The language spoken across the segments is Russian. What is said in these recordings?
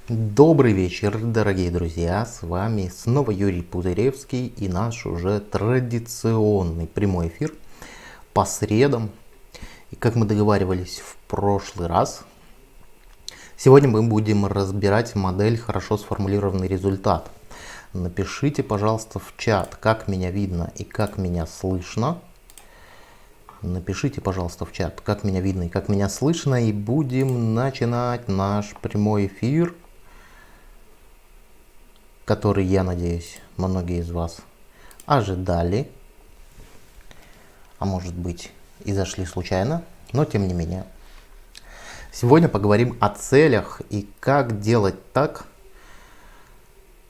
Добрый вечер, дорогие друзья, с вами снова Юрий Пузыревский и наш уже традиционный прямой эфир по средам. И как мы договаривались в прошлый раз, сегодня мы будем разбирать модель «Хорошо сформулированный результат». Напишите, пожалуйста, в чат, как меня видно и как меня слышно. Напишите, пожалуйста, в чат, как меня видно и как меня слышно, и будем начинать наш прямой эфир, который, я надеюсь, многие из вас ожидали, а может быть и зашли случайно, но тем не менее. Сегодня поговорим о целях и как делать так,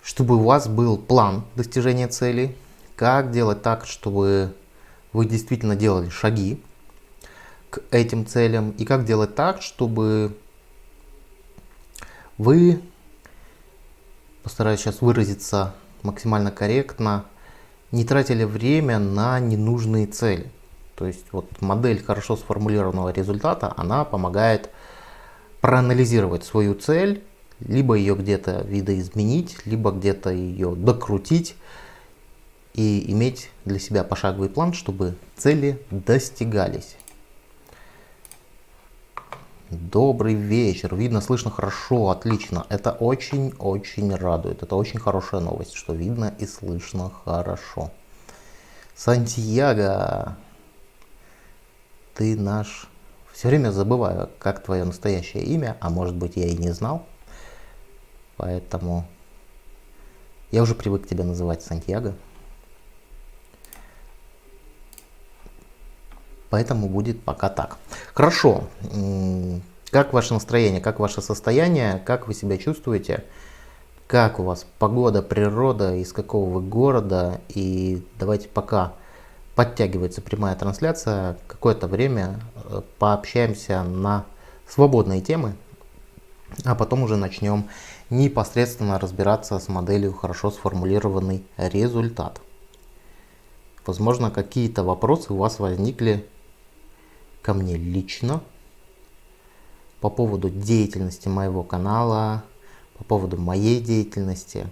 чтобы у вас был план достижения целей, как делать так, чтобы вы действительно делали шаги к этим целям, и как делать так, чтобы вы, постараюсь сейчас выразиться максимально корректно, не тратили время на ненужные цели. То есть вот модель хорошо сформулированного результата, она помогает проанализировать свою цель, либо ее где-то видоизменить, либо где-то ее докрутить и иметь для себя пошаговый план, чтобы цели достигались. Добрый вечер. Видно, слышно хорошо, отлично. Это очень-очень радует. Это очень хорошая новость, что видно и слышно хорошо. Сантьяго, ты наш... Все время забываю, как твое настоящее имя, а может быть я и не знал. Поэтому я уже привык тебя называть Сантьяго. Поэтому будет пока так. Хорошо. Как ваше настроение, как ваше состояние, как вы себя чувствуете? Как у вас погода, природа, из какого вы города? И давайте, пока подтягивается прямая трансляция, какое-то время пообщаемся на свободные темы, а потом уже начнем непосредственно разбираться с моделью хорошо сформулированный результат. Возможно, какие-то вопросы у вас возникли ко мне лично по поводу деятельности моего канала, по поводу моей деятельности.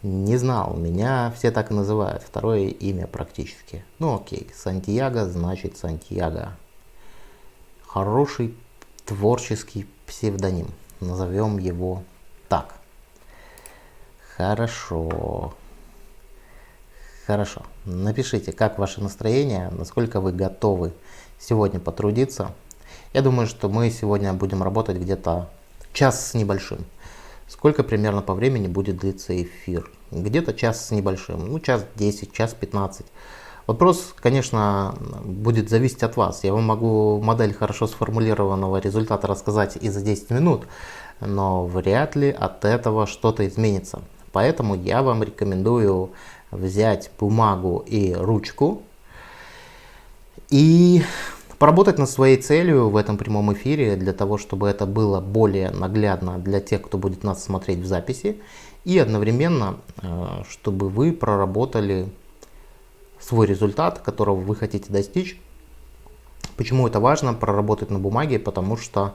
Не знал, меня все так и называют, второе имя практически. Ну окей, Сантьяго значит Сантьяго. Хороший творческий псевдоним, назовем его так. Хорошо. Хорошо. Напишите, как ваше настроение, насколько вы готовы сегодня потрудиться. Я думаю, что мы сегодня будем работать где-то час с небольшим. Сколько примерно по времени будет длиться эфир? Где-то час с небольшим, ну час 10, час 15. Вопрос, конечно, будет зависеть от вас. Я вам могу модель хорошо сформулированного результата рассказать и за 10 минут, но вряд ли от этого что-то изменится. Поэтому я вам рекомендую взять бумагу и ручку и поработать над своей целью в этом прямом эфире, для того, чтобы это было более наглядно для тех, кто будет нас смотреть в записи, и одновременно, чтобы вы проработали свой результат, которого вы хотите достичь. Почему это важно проработать на бумаге? Потому что,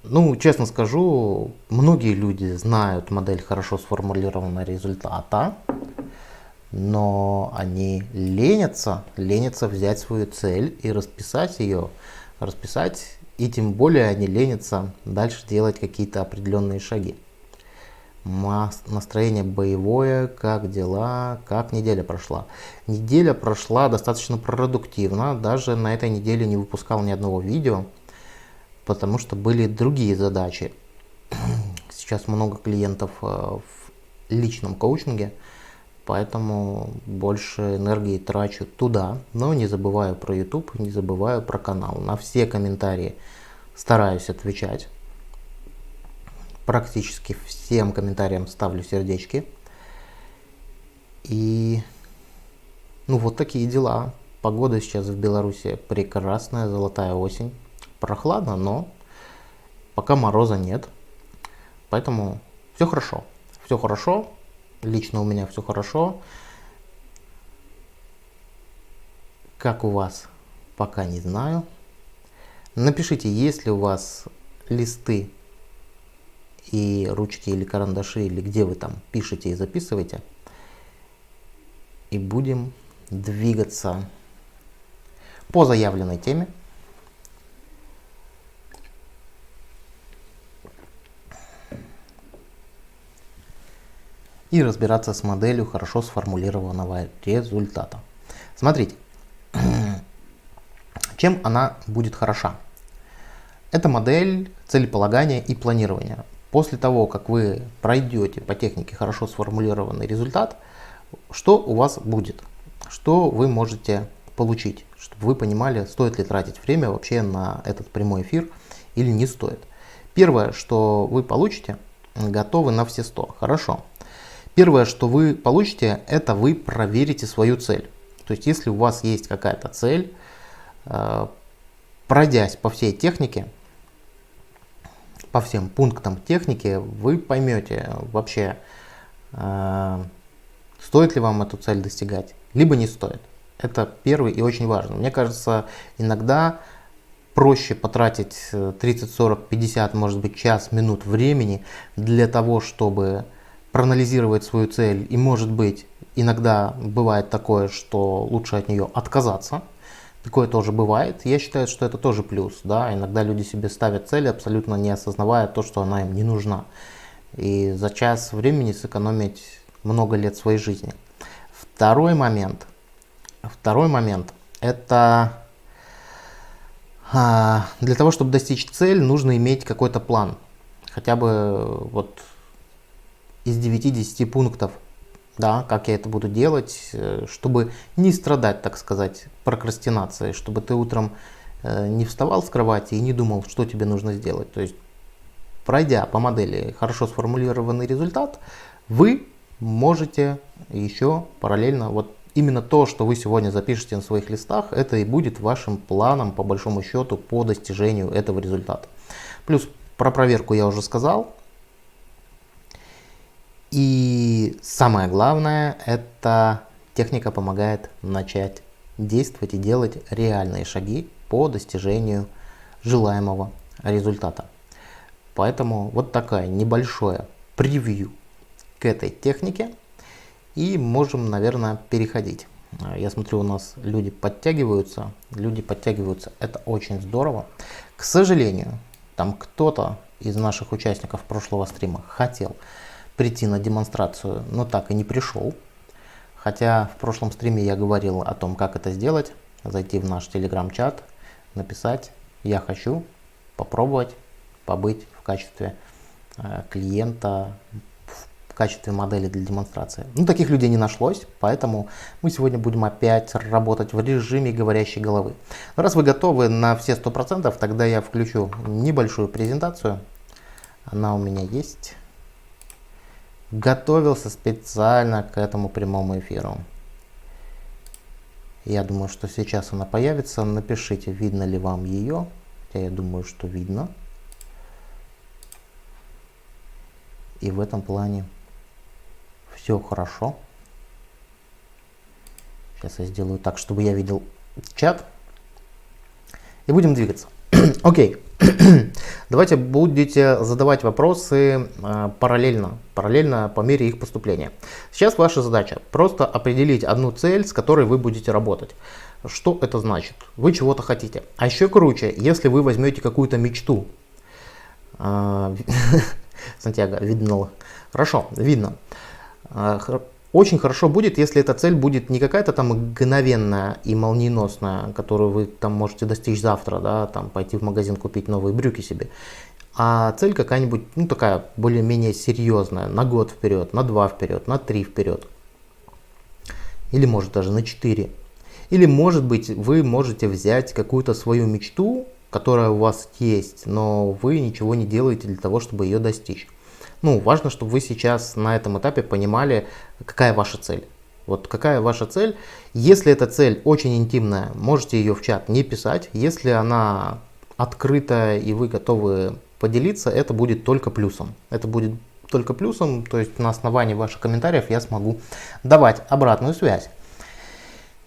ну, честно скажу, многие люди знают модель хорошо сформулированного результата, но они ленятся взять свою цель и расписать ее, и тем более они ленятся дальше делать какие-то определенные шаги. Настроение боевое, как дела, как неделя прошла? Неделя прошла достаточно продуктивно, даже на этой неделе не выпускал ни одного видео, потому что были другие задачи. Сейчас много клиентов в личном коучинге, поэтому больше энергии трачу туда, но не забываю про YouTube, не забываю про канал. На все комментарии стараюсь отвечать. Практически всем комментариям ставлю сердечки. И ну вот такие дела. Погода сейчас в Беларуси прекрасная, золотая осень. Прохладно, но пока мороза нет. Поэтому все хорошо. Все хорошо. Лично у меня все хорошо. Как у вас, пока не знаю. Напишите, есть ли у вас листы и ручки или карандаши, или где вы там пишете и записываете. И будем двигаться по заявленной теме. И разбираться с моделью хорошо сформулированного результата. Смотрите, чем она будет хороша? Это модель целеполагания и планирования. После того, как вы пройдете по технике хорошо сформулированный результат, что у вас будет? Что вы можете получить? Чтобы вы понимали, стоит ли тратить время вообще на этот прямой эфир или не стоит. Первое, что вы получите, готовы на все 100. Хорошо. Первое, что вы получите, это вы проверите свою цель. То есть, если у вас есть какая-то цель, пройдясь по всей технике, по всем пунктам техники, вы поймете вообще, стоит ли вам эту цель достигать, либо не стоит. Это первый и очень важно. Мне кажется, иногда проще потратить 30, 40, 50, может быть, час, минут времени для того, чтобы проанализировать свою цель. И, может быть, иногда бывает такое, что лучше от нее отказаться. Такое тоже бывает. Я считаю, что это тоже плюс. Да? Иногда люди себе ставят цели, абсолютно не осознавая то, что она им не нужна. И за час времени сэкономить много лет своей жизни. Второй момент. Это для того, чтобы достичь цели, нужно иметь какой-то план. Хотя бы вот из 9-10 пунктов, да, как я это буду делать, чтобы не страдать, так сказать, прокрастинацией, чтобы ты утром не вставал с кровати и не думал, что тебе нужно сделать. То есть, пройдя по модели хорошо сформулированный результат, вы можете еще параллельно, вот именно то, что вы сегодня запишете на своих листах, это и будет вашим планом, по большому счету, по достижению этого результата. Плюс про проверку я уже сказал. И самое главное, эта техника помогает начать действовать и делать реальные шаги по достижению желаемого результата. Поэтому вот такое небольшое превью к этой технике. И можем, наверное, переходить. Я смотрю, у нас люди подтягиваются. Это очень здорово. К сожалению, там кто-то из наших участников прошлого стрима хотел прийти на демонстрацию, но так и не пришел. Хотя в прошлом стриме я говорил о том, как это сделать. Зайти в наш телеграм-чат, написать «Я хочу попробовать побыть в качестве клиента, в качестве модели для демонстрации». Ну, таких людей не нашлось, поэтому мы сегодня будем опять работать в режиме говорящей головы. Но раз вы готовы на все 100%, тогда я включу небольшую презентацию. Она у меня есть. Готовился специально к этому прямому эфиру. Я думаю, что сейчас она появится. Напишите, видно ли вам ее. Хотя я думаю, что видно. И в этом плане все хорошо. Сейчас я сделаю так, чтобы я видел чат. И будем двигаться. Окей. Давайте будете задавать вопросы параллельно по мере их поступления. Сейчас ваша задача просто определить одну цель, с которой вы будете работать. Что это значит? Вы чего-то хотите. А еще круче, если вы возьмете какую-то мечту. Сантьяго, видно. Хорошо, видно. Очень хорошо будет, если эта цель будет не какая-то там мгновенная и молниеносная, которую вы там можете достичь завтра, да, там пойти в магазин купить новые брюки себе, а цель какая-нибудь, ну, такая более-менее серьезная, на год вперед, на 2 вперед, на 3 вперед, или может даже на 4. Или может быть вы можете взять какую-то свою мечту, которая у вас есть, но вы ничего не делаете для того, чтобы ее достичь. Ну, важно, чтобы вы сейчас на этом этапе понимали, какая ваша цель. Вот какая ваша цель. Если эта цель очень интимная, можете ее в чат не писать. Если она открытая и вы готовы поделиться, это будет только плюсом. Это будет только плюсом, то есть на основании ваших комментариев я смогу давать обратную связь.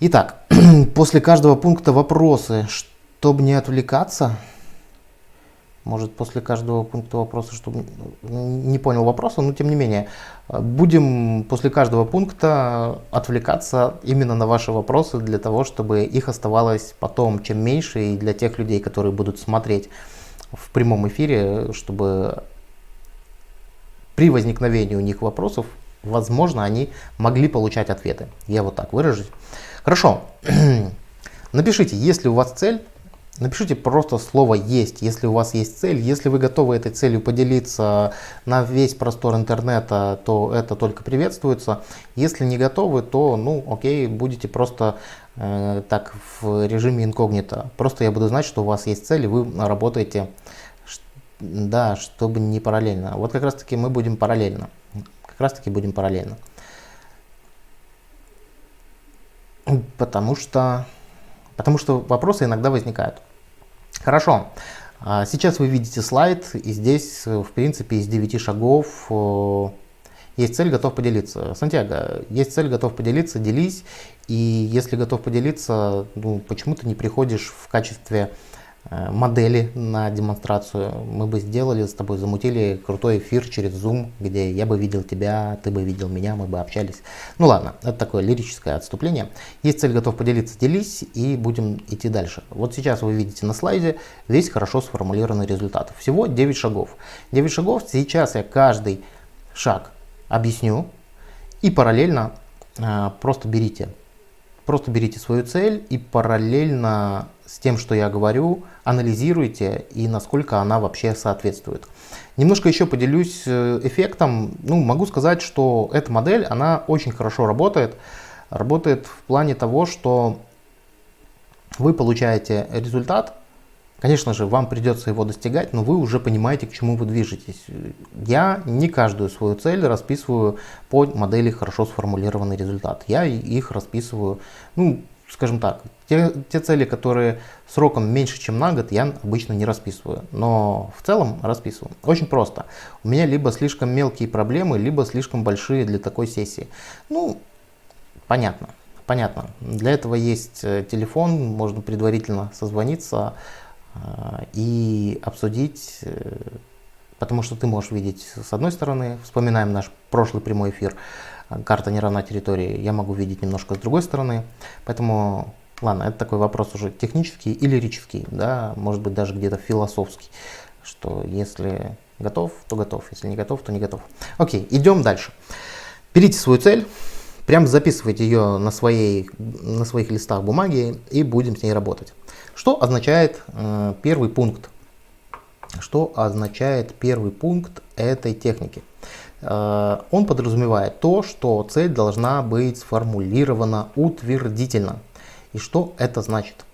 Итак, после каждого пункта вопросы, чтобы не отвлекаться. может, после каждого пункта вопроса, чтобы не понял вопроса, но тем не менее, будем после каждого пункта отвлекаться именно на ваши вопросы для того, чтобы их оставалось потом чем меньше, и для тех людей, которые будут смотреть в прямом эфире, чтобы при возникновении у них вопросов, возможно, они могли получать ответы. Я вот так выражусь. Хорошо. Напишите, если у вас цель, напишите просто слово «есть», если у вас есть цель. Если вы готовы этой целью поделиться на весь простор интернета, то это только приветствуется. Если не готовы, то, ну, окей, будете просто так в режиме инкогнито. Просто я буду знать, что у вас есть цель, и вы работаете, да, чтобы не параллельно. Вот как раз таки мы будем параллельно. Как раз таки будем параллельно. Потому что вопросы иногда возникают. Хорошо. Сейчас вы видите слайд, и здесь, в принципе, из 9 шагов есть цель, готов поделиться. Сантьяго, есть цель, готов поделиться, делись. И если готов поделиться, ну, почему ты не приходишь в качестве модели на демонстрацию? Мы бы сделали с тобой, замутили крутой эфир через Zoom, где я бы видел тебя, ты бы видел меня, мы бы общались. Ну ладно, это такое лирическое отступление. Есть цель, готов поделиться, делись, и будем идти дальше. Вот сейчас вы видите на слайде весь хорошо сформулированный результат. Всего 9 шагов. 9 шагов, сейчас я каждый шаг объясню, и параллельно просто берите свою цель и параллельно с тем, что я говорю, анализируйте, и насколько она вообще соответствует. Немножко еще поделюсь эффектом. Ну, могу сказать, что эта модель, она очень хорошо работает. Работает в плане того, что вы получаете результат. Конечно же, вам придется его достигать, но вы уже понимаете, к чему вы движетесь. Я не каждую свою цель расписываю по модели хорошо сформулированный результат. Я их расписываю, ну, скажем так, те цели, которые сроком меньше, чем на год, я обычно не расписываю. Но в целом расписываю. Очень просто. У меня либо слишком мелкие проблемы, либо слишком большие для такой сессии. Ну, понятно. Для этого есть телефон, можно предварительно созвониться и обсудить, потому что ты можешь видеть с одной стороны, вспоминаем наш прошлый прямой эфир, карта не равна территории, я могу видеть немножко с другой стороны, поэтому, ладно, это такой вопрос уже технический и лирический, да, может быть даже где-то философский, что если готов, то готов, если не готов, то не готов. Окей, идем дальше. Берите свою цель, прям записывайте ее на своих листах бумаги и будем с ней работать. Что означает первый пункт? Что означает первый пункт этой техники? Он подразумевает то, что цель должна быть сформулирована утвердительно. И что это значит?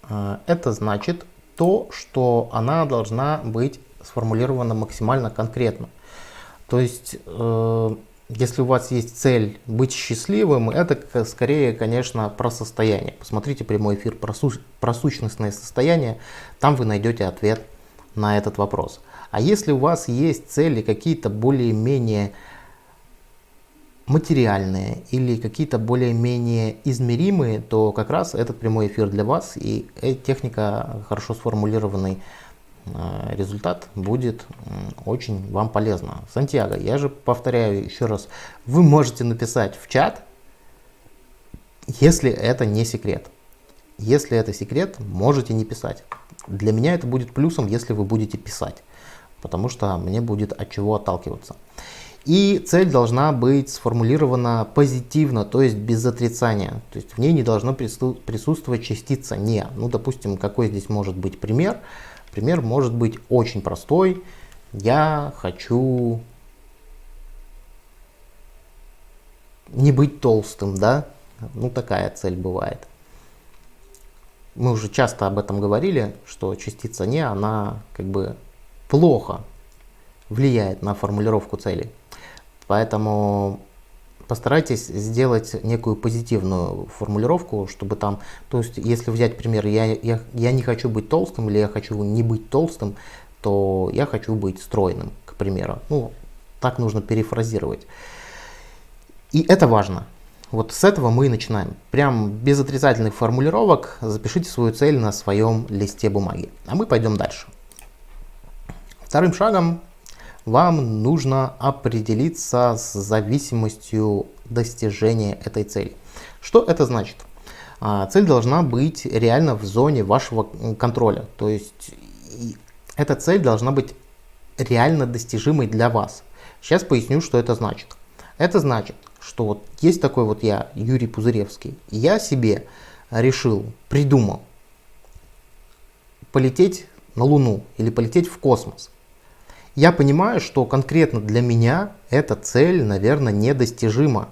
Это значит то, что она должна быть сформулирована максимально конкретно. То есть, если у вас есть цель быть счастливым, это скорее, конечно, про состояние. Посмотрите прямой эфир про сущностное состояние, там вы найдете ответ на этот вопрос. А если у вас есть цели какие-то более-менее материальные или какие-то более-менее измеримые, то как раз этот прямой эфир для вас, и техника хорошо сформулированной результат будет очень вам полезно. Сантьяго, я же повторяю еще раз, вы можете написать в чат, если это не секрет. Если это секрет, можете не писать. Для меня это будет плюсом, если вы будете писать, потому что мне будет от чего отталкиваться. И цель должна быть сформулирована позитивно, то есть без отрицания. То есть в ней не должно присутствовать частица «не». Ну, допустим, какой здесь может быть пример? Пример может быть очень простой. Я хочу не быть толстым, да? Ну, такая цель бывает. Мы уже часто об этом говорили, что частица «не», она как бы плохо влияет на формулировку целей. Поэтому постарайтесь сделать некую позитивную формулировку, чтобы там, то есть если взять пример, я не хочу быть толстым или я хочу не быть толстым, то я хочу быть стройным, к примеру. Ну, так нужно перефразировать. И это важно. Вот с этого мы и начинаем. Прям без отрицательных формулировок запишите свою цель на своем листе бумаги. А мы пойдем дальше. Вторым шагом вам нужно определиться с зависимостью достижения этой цели. Что это значит? Цель должна быть реально в зоне вашего контроля. То есть эта цель должна быть реально достижимой для вас. Сейчас поясню, что это значит. Это значит, что вот есть такой вот я, Юрий Пузыревский, и я себе решил, придумал полететь на Луну или полететь в космос. Я понимаю, что конкретно для меня эта цель, наверное, недостижима.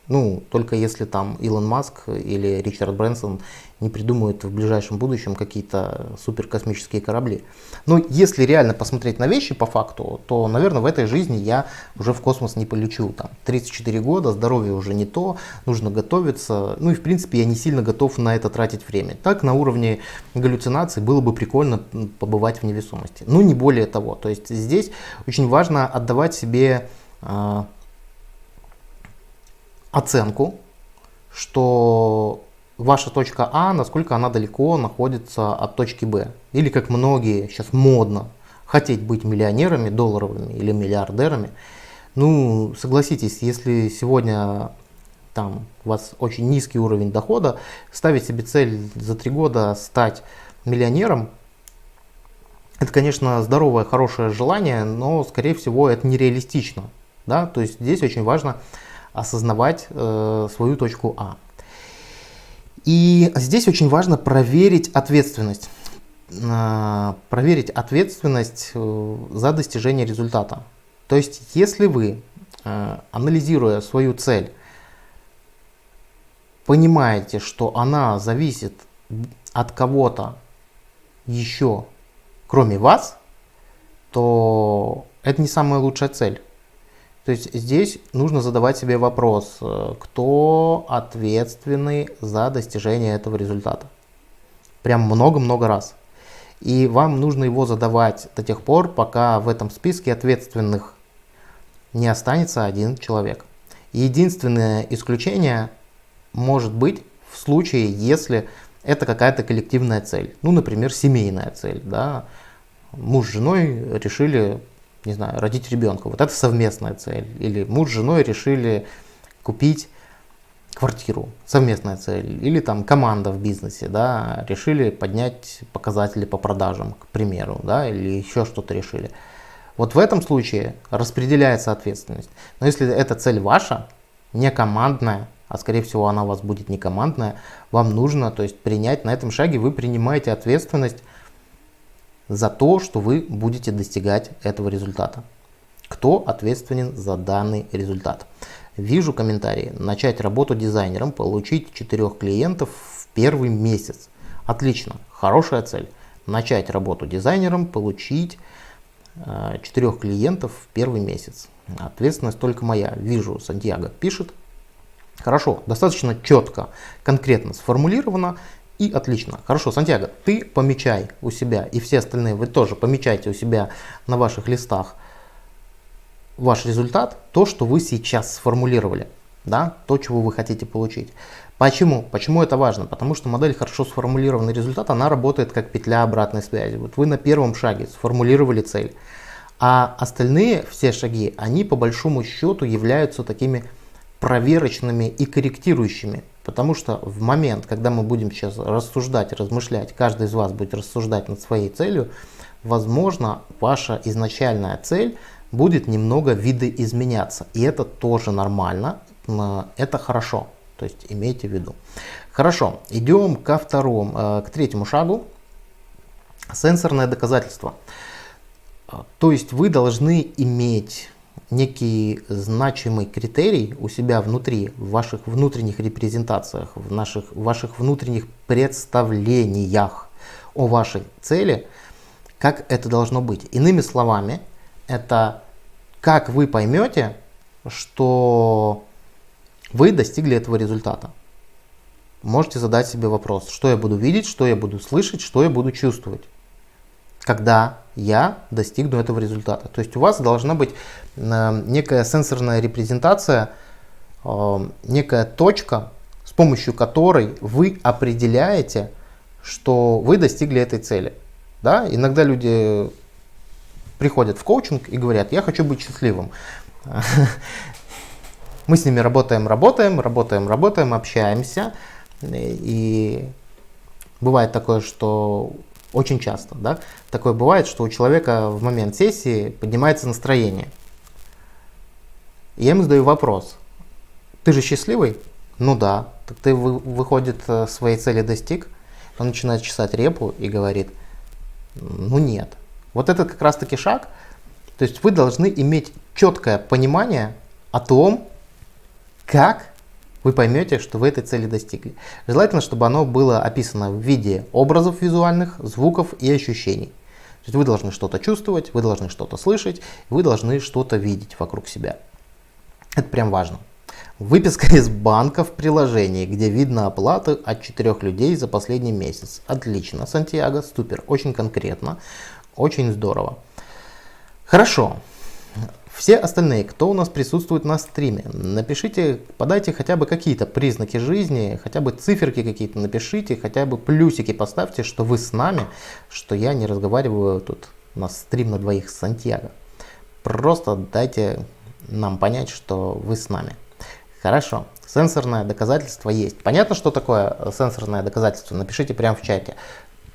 Ну, только если там Илон Маск или Ричард Брэнсон не придумают в ближайшем будущем какие-то суперкосмические корабли. Но если реально посмотреть на вещи по факту, то, наверное, в этой жизни я уже в космос не полечу. Там 34 года, здоровье уже не то, нужно готовиться. Ну и, в принципе, я не сильно готов на это тратить время. Так, на уровне галлюцинаций было бы прикольно побывать в невесомости. Но не более того. То есть здесь очень важно отдавать себе оценку, что ваша точка А, насколько она далеко находится от точки Б. Или как многие сейчас модно хотеть быть миллионерами долларовыми или миллиардерами. Ну, согласитесь, если сегодня там у вас очень низкий уровень дохода, ставить себе цель за 3 года стать миллионером, это, конечно, здоровое, хорошее желание, но, скорее всего, это нереалистично. Да? То есть здесь очень важно осознавать свою точку А. И здесь очень важно проверить ответственность. Проверить ответственность за достижение результата. То есть, если вы, анализируя свою цель, понимаете, что она зависит от кого-то еще, кроме вас, то это не самая лучшая цель. То есть здесь нужно задавать себе вопрос, кто ответственный за достижение этого результата. Прям много-много раз. И вам нужно его задавать до тех пор, пока в этом списке ответственных не останется один человек. Единственное исключение может быть в случае, если это какая-то коллективная цель. Ну, например, семейная цель. Да? Муж с женой решили, не знаю, родить ребенка. Вот это совместная цель. Или муж с женой решили купить квартиру. Совместная цель. Или там команда в бизнесе, да, решили поднять показатели по продажам, к примеру, да, или еще что-то решили. Вот в этом случае распределяется ответственность. Но если эта цель ваша, не командная, а скорее всего она у вас будет не командная, вам нужно, то есть принять на этом шаге, вы принимаете ответственность за то, что вы будете достигать этого результата. Кто ответственен за данный результат? Вижу комментарии. Начать работу дизайнером, получить 4 клиентов в первый месяц. Отлично, хорошая цель. Начать работу дизайнером, получить 4 клиентов в первый месяц. Ответственность только моя. Вижу, Сантьяго пишет. Хорошо, достаточно четко, конкретно сформулировано. И отлично. Хорошо, Сантьяго, ты помечай у себя, и все остальные вы тоже помечайте у себя на ваших листах ваш результат, то, что вы сейчас сформулировали, да, то, чего вы хотите получить. Почему? Почему это важно? Потому что модель хорошо сформулированный результат, она работает как петля обратной связи. Вот вы на первом шаге сформулировали цель, а остальные все шаги, они по большому счету являются такими проверочными и корректирующими. Потому что в момент, когда мы будем сейчас рассуждать, размышлять, каждый из вас будет рассуждать над своей целью, возможно, ваша изначальная цель будет немного видоизменяться. И это тоже нормально, это хорошо. То есть имейте в виду. Хорошо, идем к третьему шагу. Сенсорное доказательство. То есть вы должны иметь некий значимый критерий у себя внутри, в ваших внутренних репрезентациях, в ваших внутренних представлениях о вашей цели, как это должно быть. Иными словами, это как вы поймете, что вы достигли этого результата. Можете задать себе вопрос, что я буду видеть, что я буду слышать, что я буду чувствовать, когда я достигну этого результата. То есть у вас должна быть некая сенсорная репрезентация, некая точка, с помощью которой вы определяете, что вы достигли этой цели. Да? Иногда люди приходят в коучинг и говорят, я хочу быть счастливым. Мы с ними работаем, общаемся. И бывает такое, что очень часто, да, такое бывает, что у человека в момент сессии поднимается настроение. И я ему задаю вопрос. Ты же счастливый? Ну да. Так ты, выходит, своей цели достиг? Он начинает чесать репу и говорит, ну нет. Вот это как раз таки шаг. То есть вы должны иметь четкое понимание о том, как вы поймете, что вы этой цели достигли. Желательно, чтобы оно было описано в виде образов визуальных, звуков и ощущений. То есть вы должны что-то чувствовать, вы должны что-то слышать, вы должны что-то видеть вокруг себя. Это прям важно. Выписка из банка в приложении, где видно оплаты от 4 людей за последний месяц. Отлично, Сантьяго, супер, очень конкретно, очень здорово. Хорошо. Все остальные, кто у нас присутствует на стриме, напишите, подайте хотя бы какие-то признаки жизни, хотя бы циферки какие-то напишите, хотя бы плюсики поставьте, что вы с нами, что я не разговариваю тут на стрим на двоих с Сантьяго. Просто дайте нам понять, что вы с нами. Хорошо, сенсорное доказательство есть. Понятно, что такое сенсорное доказательство? Напишите прямо в чате.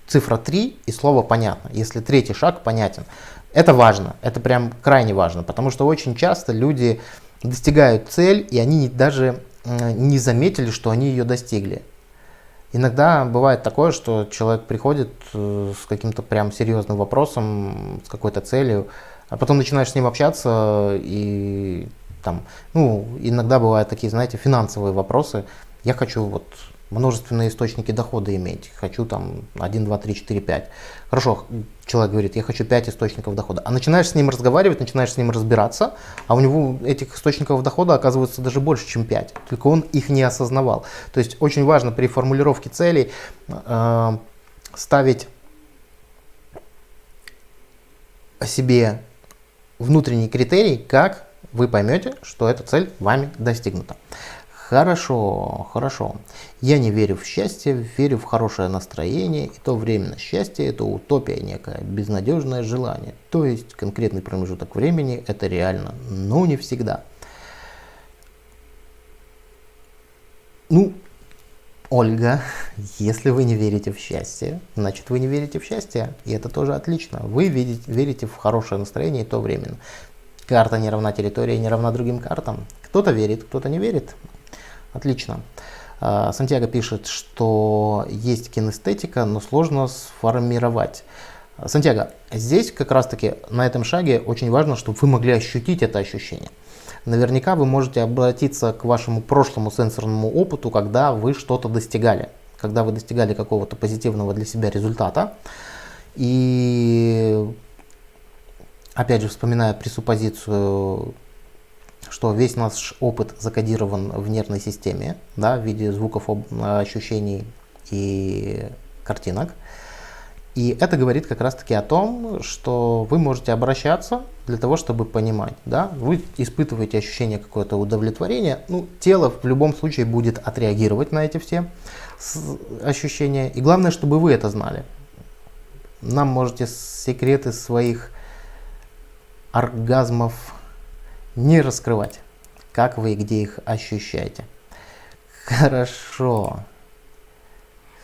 Цифра 3 и слово понятно, если третий шаг понятен. Это важно, это прям крайне важно, потому что очень часто люди достигают цель, и они даже не заметили, что они ее достигли. Иногда бывает такое, что человек приходит с каким-то прям серьезным вопросом, с какой-то целью, а потом начинаешь с ним общаться, и там, ну, иногда бывают такие, знаете, финансовые вопросы. Я хочу вот множественные источники дохода иметь, хочу там 1, 2, 3, 4, 5. Хорошо, человек говорит, я хочу 5 источников дохода. А начинаешь с ним разговаривать, начинаешь с ним разбираться, а у него этих источников дохода оказывается даже больше, чем 5. Только он их не осознавал. То есть очень важно при формулировке целей ставить себе внутренний критерий, как вы поймете, что эта цель вами достигнута. Хорошо, хорошо. Я не верю в счастье, верю в хорошее настроение, и то временно. Счастье – это утопия некая, безнадежное желание. То есть конкретный промежуток времени – это реально, но не всегда. Ну, Ольга, если вы не верите в счастье, значит вы не верите в счастье, и это тоже отлично. Вы верите в хорошее настроение, и то временно. Карта не равна территории, не равна другим картам. Кто-то верит, кто-то не верит. Отлично. Сантьяго пишет, что есть кинестетика, но сложно сформировать. Сантьяго, здесь как раз таки на этом шаге очень важно, чтобы вы могли ощутить это ощущение. Наверняка вы можете обратиться к вашему прошлому сенсорному опыту, когда вы что-то достигали. Когда вы достигали какого-то позитивного для себя результата. И опять же, вспоминая пресуппозицию, что весь наш опыт закодирован в нервной системе, да, в виде звуков, ощущений и картинок. И это говорит как раз таки о том, что вы можете обращаться для того, чтобы понимать. Да? Вы испытываете ощущение какое-то удовлетворения. Ну, тело в любом случае будет отреагировать на эти все ощущения. И главное, чтобы вы это знали. Нам можете секреты своих оргазмов не раскрывать, как вы и где их ощущаете. Хорошо.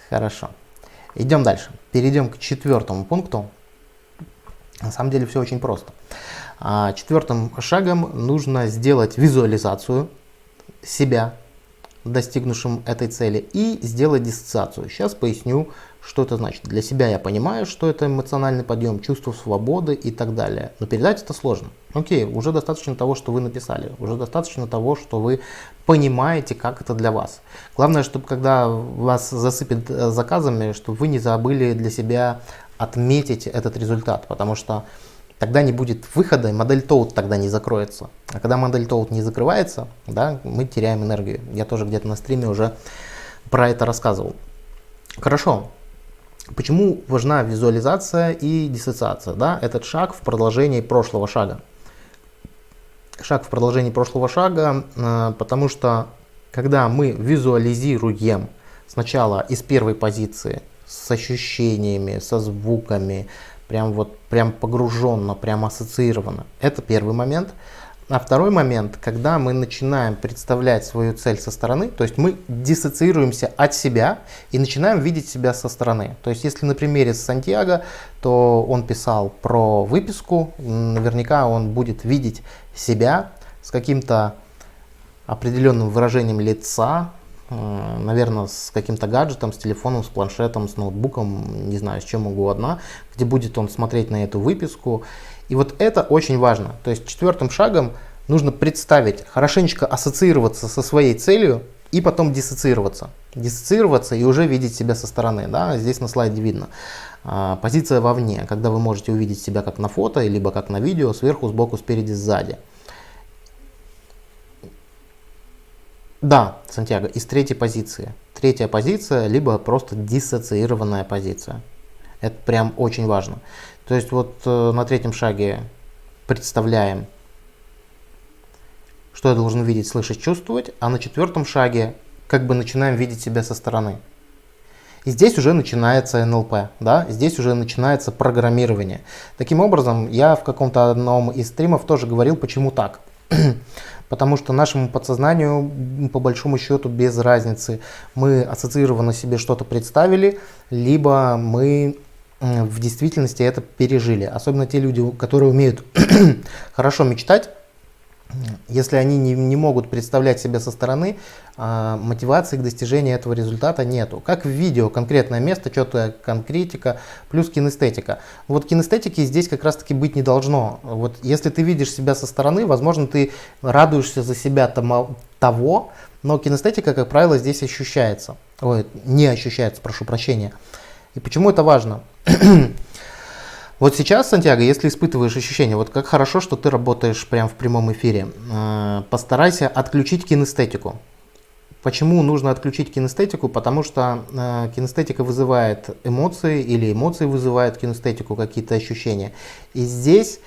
Хорошо. Идем дальше. Перейдем к 4-му пункту. На самом деле все очень просто. 4-м шагом нужно сделать визуализацию себя, достигнувшим этой цели, и сделать диссоциацию. Сейчас поясню, что это значит. Для себя я понимаю, что это эмоциональный подъем, чувство свободы и так далее. Но передать это сложно. Окей, уже достаточно того, что вы написали. Уже достаточно того, что вы понимаете, как это для вас. Главное, чтобы когда вас засыпят заказами, чтобы вы не забыли для себя отметить этот результат. Потому что тогда не будет выхода, и модель Toad тогда не закроется. А когда модель Toad не закрывается, да, мы теряем энергию. Я тоже где-то на стриме уже про это рассказывал. Хорошо. Почему важна визуализация и диссоциация? Да? Этот шаг в продолжении прошлого шага. Шаг в продолжении прошлого шага, потому что когда мы визуализируем сначала из первой позиции, с ощущениями, со звуками, прям погруженно, прям ассоциированно. Это первый момент. А второй момент, когда мы начинаем представлять свою цель со стороны, то есть мы диссоциируемся от себя и начинаем видеть себя со стороны. То есть если на примере с Сантьяго, то он писал про выписку, наверняка он будет видеть себя с каким-то определенным выражением лица, наверное, с каким-то гаджетом, с телефоном, с планшетом, с ноутбуком, не знаю, с чем угодно, где будет он смотреть на эту выписку. И вот это очень важно. То есть четвертым шагом нужно представить, хорошенечко ассоциироваться со своей целью и потом диссоциироваться. Диссоциироваться и уже видеть себя со стороны. Да? Здесь на слайде видно. Позиция вовне, когда вы можете увидеть себя как на фото, либо как на видео, сверху, сбоку, спереди, сзади. Да, Сантьяго, из третьей позиции. Третья позиция, либо просто диссоциированная позиция. Это прям очень важно. То есть вот на третьем шаге представляем, что я должен видеть, слышать, чувствовать, а на четвертом шаге как бы начинаем видеть себя со стороны. И здесь уже начинается НЛП, да? Здесь уже начинается программирование. Таким образом, я в каком-то одном из стримов тоже говорил, почему так. Потому что нашему подсознанию, по большому счету, без разницы, мы ассоциированно себе что-то представили, либо мы в действительности это пережили. Особенно те люди, которые умеют хорошо мечтать, если они не могут представлять себя со стороны, мотивации к достижению этого результата нету. Как в видео, конкретное место, четкая конкретика, плюс кинестетика. Вот кинестетики здесь как раз таки быть не должно. Вот если ты видишь себя со стороны, возможно, ты радуешься за себя того, но кинестетика, как правило, здесь ощущается. Ой, не ощущается, прошу прощения. И почему это важно? Вот сейчас, Сантьяго, если испытываешь ощущение, вот как хорошо, что ты работаешь прямо в прямом эфире, постарайся отключить кинестетику. Почему нужно отключить кинестетику? Потому что кинестетика вызывает эмоции, или эмоции вызывают кинестетику, какие-то ощущения. И здесь,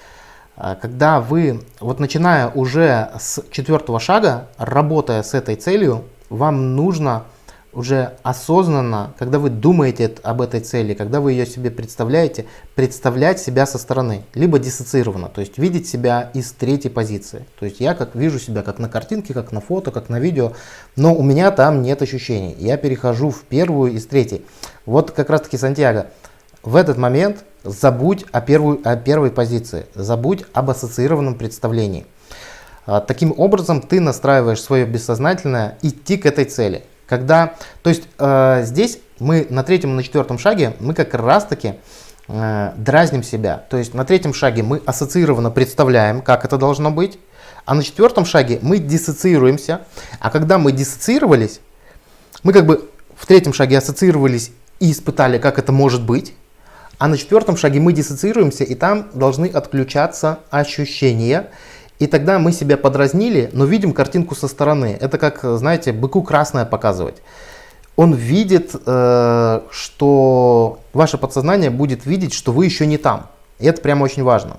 когда вы, вот начиная уже с четвертого шага, работая с этой целью, вам нужно уже осознанно, когда вы думаете об этой цели, когда вы ее себе представляете, представлять себя со стороны, либо диссоциированно, то есть видеть себя из третьей позиции. То есть я вижу себя как на картинке, как на фото, как на видео, но у меня там нет ощущений. Я перехожу в первую из третьей. Вот как раз таки, Сантьяго, в этот момент забудь о первой позиции, забудь об ассоциированном представлении. Таким образом ты настраиваешь свое бессознательное идти к этой цели. То есть здесь мы на третьем и на четвертом шаге мы как раз таки дразним себя. То есть на третьем шаге мы ассоциированно представляем, как это должно быть, а на четвертом шаге мы диссоциируемся. А когда мы диссоциировались, мы как бы в третьем шаге ассоциировались и испытали, как это может быть, а на четвертом шаге мы диссоциируемся, и там должны отключаться ощущения. И тогда мы себя подразнили, но видим картинку со стороны. Это как, знаете, быку красное показывать. Он видит, что ваше подсознание будет видеть, что вы еще не там. И это прямо очень важно.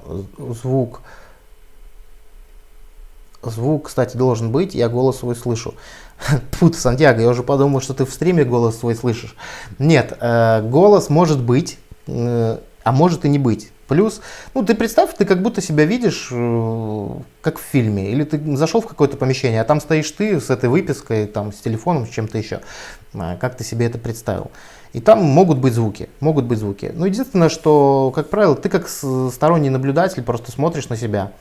Звук, кстати, должен быть, я голос свой слышу. Тьфу, Сантьяго, я уже подумал, что ты в стриме голос свой слышишь. Нет, голос может быть, а может и не быть. Плюс, ты представь, ты как будто себя видишь, как в фильме, или ты зашел в какое-то помещение, а там стоишь ты с этой выпиской, там, с телефоном, с чем-то еще. Как ты себе это представил? И там могут быть звуки. Но единственное, что, как правило, ты как сторонний наблюдатель просто смотришь на себя,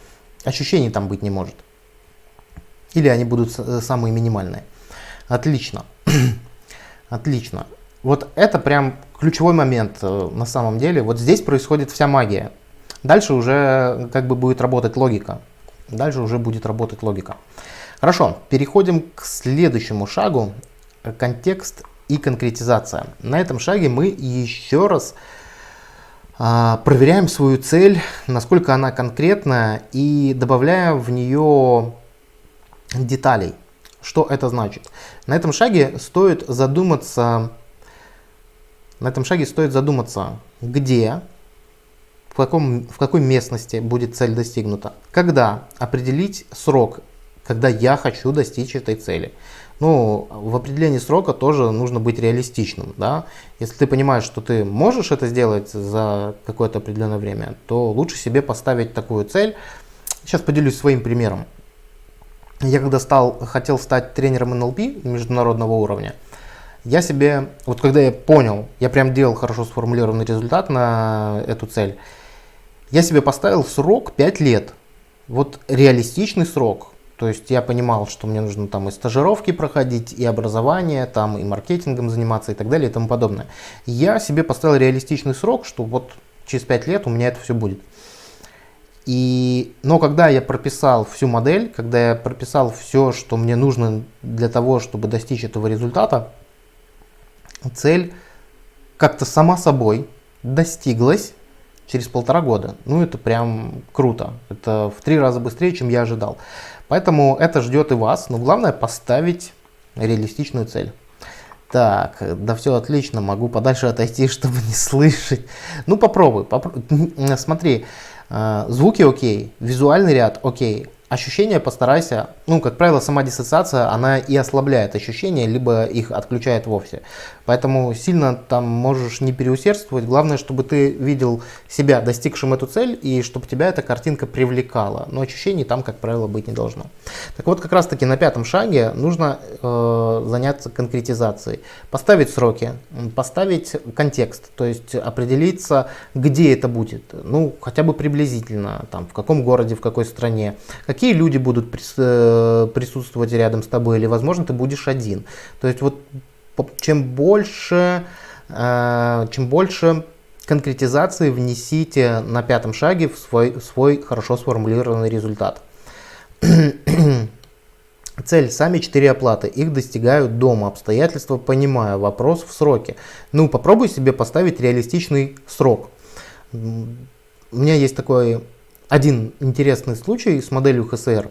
ощущений там быть не может. Или они будут самые минимальные. Отлично. Отлично. Вот это прям ключевой момент на самом деле. Вот здесь происходит вся магия. Дальше уже как бы будет работать логика. Хорошо, переходим к следующему шагу. Контекст и конкретизация. На этом шаге мы еще раз проверяем свою цель, насколько она конкретная, и добавляем в нее деталей. Что это значит? На этом шаге стоит задуматься, где, в какой местности будет цель достигнута, когда определить срок, когда я хочу достичь этой цели. Ну, в определении срока тоже нужно быть реалистичным, да. Если ты понимаешь, что ты можешь это сделать за какое-то определенное время, то лучше себе поставить такую цель. Сейчас поделюсь своим примером. Я когда хотел стать тренером НЛП международного уровня, я себе, вот когда я понял, я прям делал хорошо сформулированный результат на эту цель, я себе поставил срок 5 лет. Вот реалистичный срок. То есть я понимал, что мне нужно там и стажировки проходить, и образование, там и маркетингом заниматься и так далее и тому подобное. Я себе поставил реалистичный срок, что вот через 5 лет у меня это все будет. Но когда я прописал всю модель, когда я прописал все, что мне нужно для того, чтобы достичь этого результата, цель как-то сама собой достиглась через 1,5 года. Ну, это прям круто. Это в 3 раза быстрее, чем я ожидал. Поэтому это ждет и вас. Но главное поставить реалистичную цель. Так, да все отлично, могу подальше отойти, чтобы не слышать. Ну, попробуй. Смотри, звуки окей, визуальный ряд окей. Ощущения постарайся, ну, как правило, сама диссоциация, она и ослабляет ощущения, либо их отключает вовсе. Поэтому сильно там можешь не переусердствовать. Главное, чтобы ты видел себя достигшим эту цель, и чтобы тебя эта картинка привлекала. Но ощущений там, как правило, быть не должно. Так вот, как раз таки на 5-м шаге нужно заняться конкретизацией. Поставить сроки, поставить контекст, то есть определиться, где это будет. Ну, хотя бы приблизительно, там, в каком городе, в какой стране. Какие люди будут присутствовать рядом с тобой, или, возможно, ты будешь один. То есть вот чем больше конкретизации внесите на 5-м шаге в свой хорошо сформулированный результат. Цель. Сами 4 оплаты. Их достигают дома. Обстоятельства понимаю. Вопрос в сроке. Ну, попробуй себе поставить реалистичный срок. У меня есть такой один интересный случай с моделью ХСР.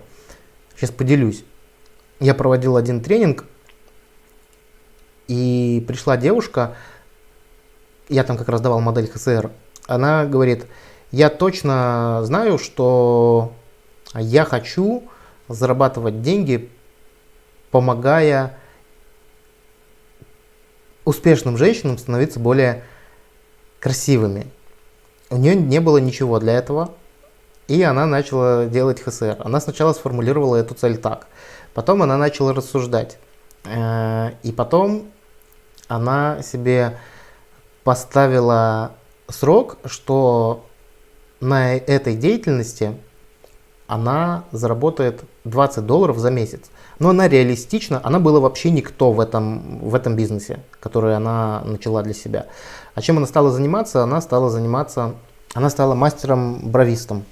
Сейчас поделюсь. Я проводил один тренинг, и пришла девушка, я там как раз давал модель ХСР. Она говорит, я точно знаю, что я хочу зарабатывать деньги, помогая успешным женщинам становиться более красивыми. У нее не было ничего для этого. И она начала делать ХСР. Она сначала сформулировала эту цель так. Потом она начала рассуждать. И потом она себе поставила срок, что на этой деятельности она заработает $20 за месяц. Но она реалистична, она была вообще никто в этом бизнесе, который она начала для себя. А чем она стала заниматься? Она стала мастером-бровистом.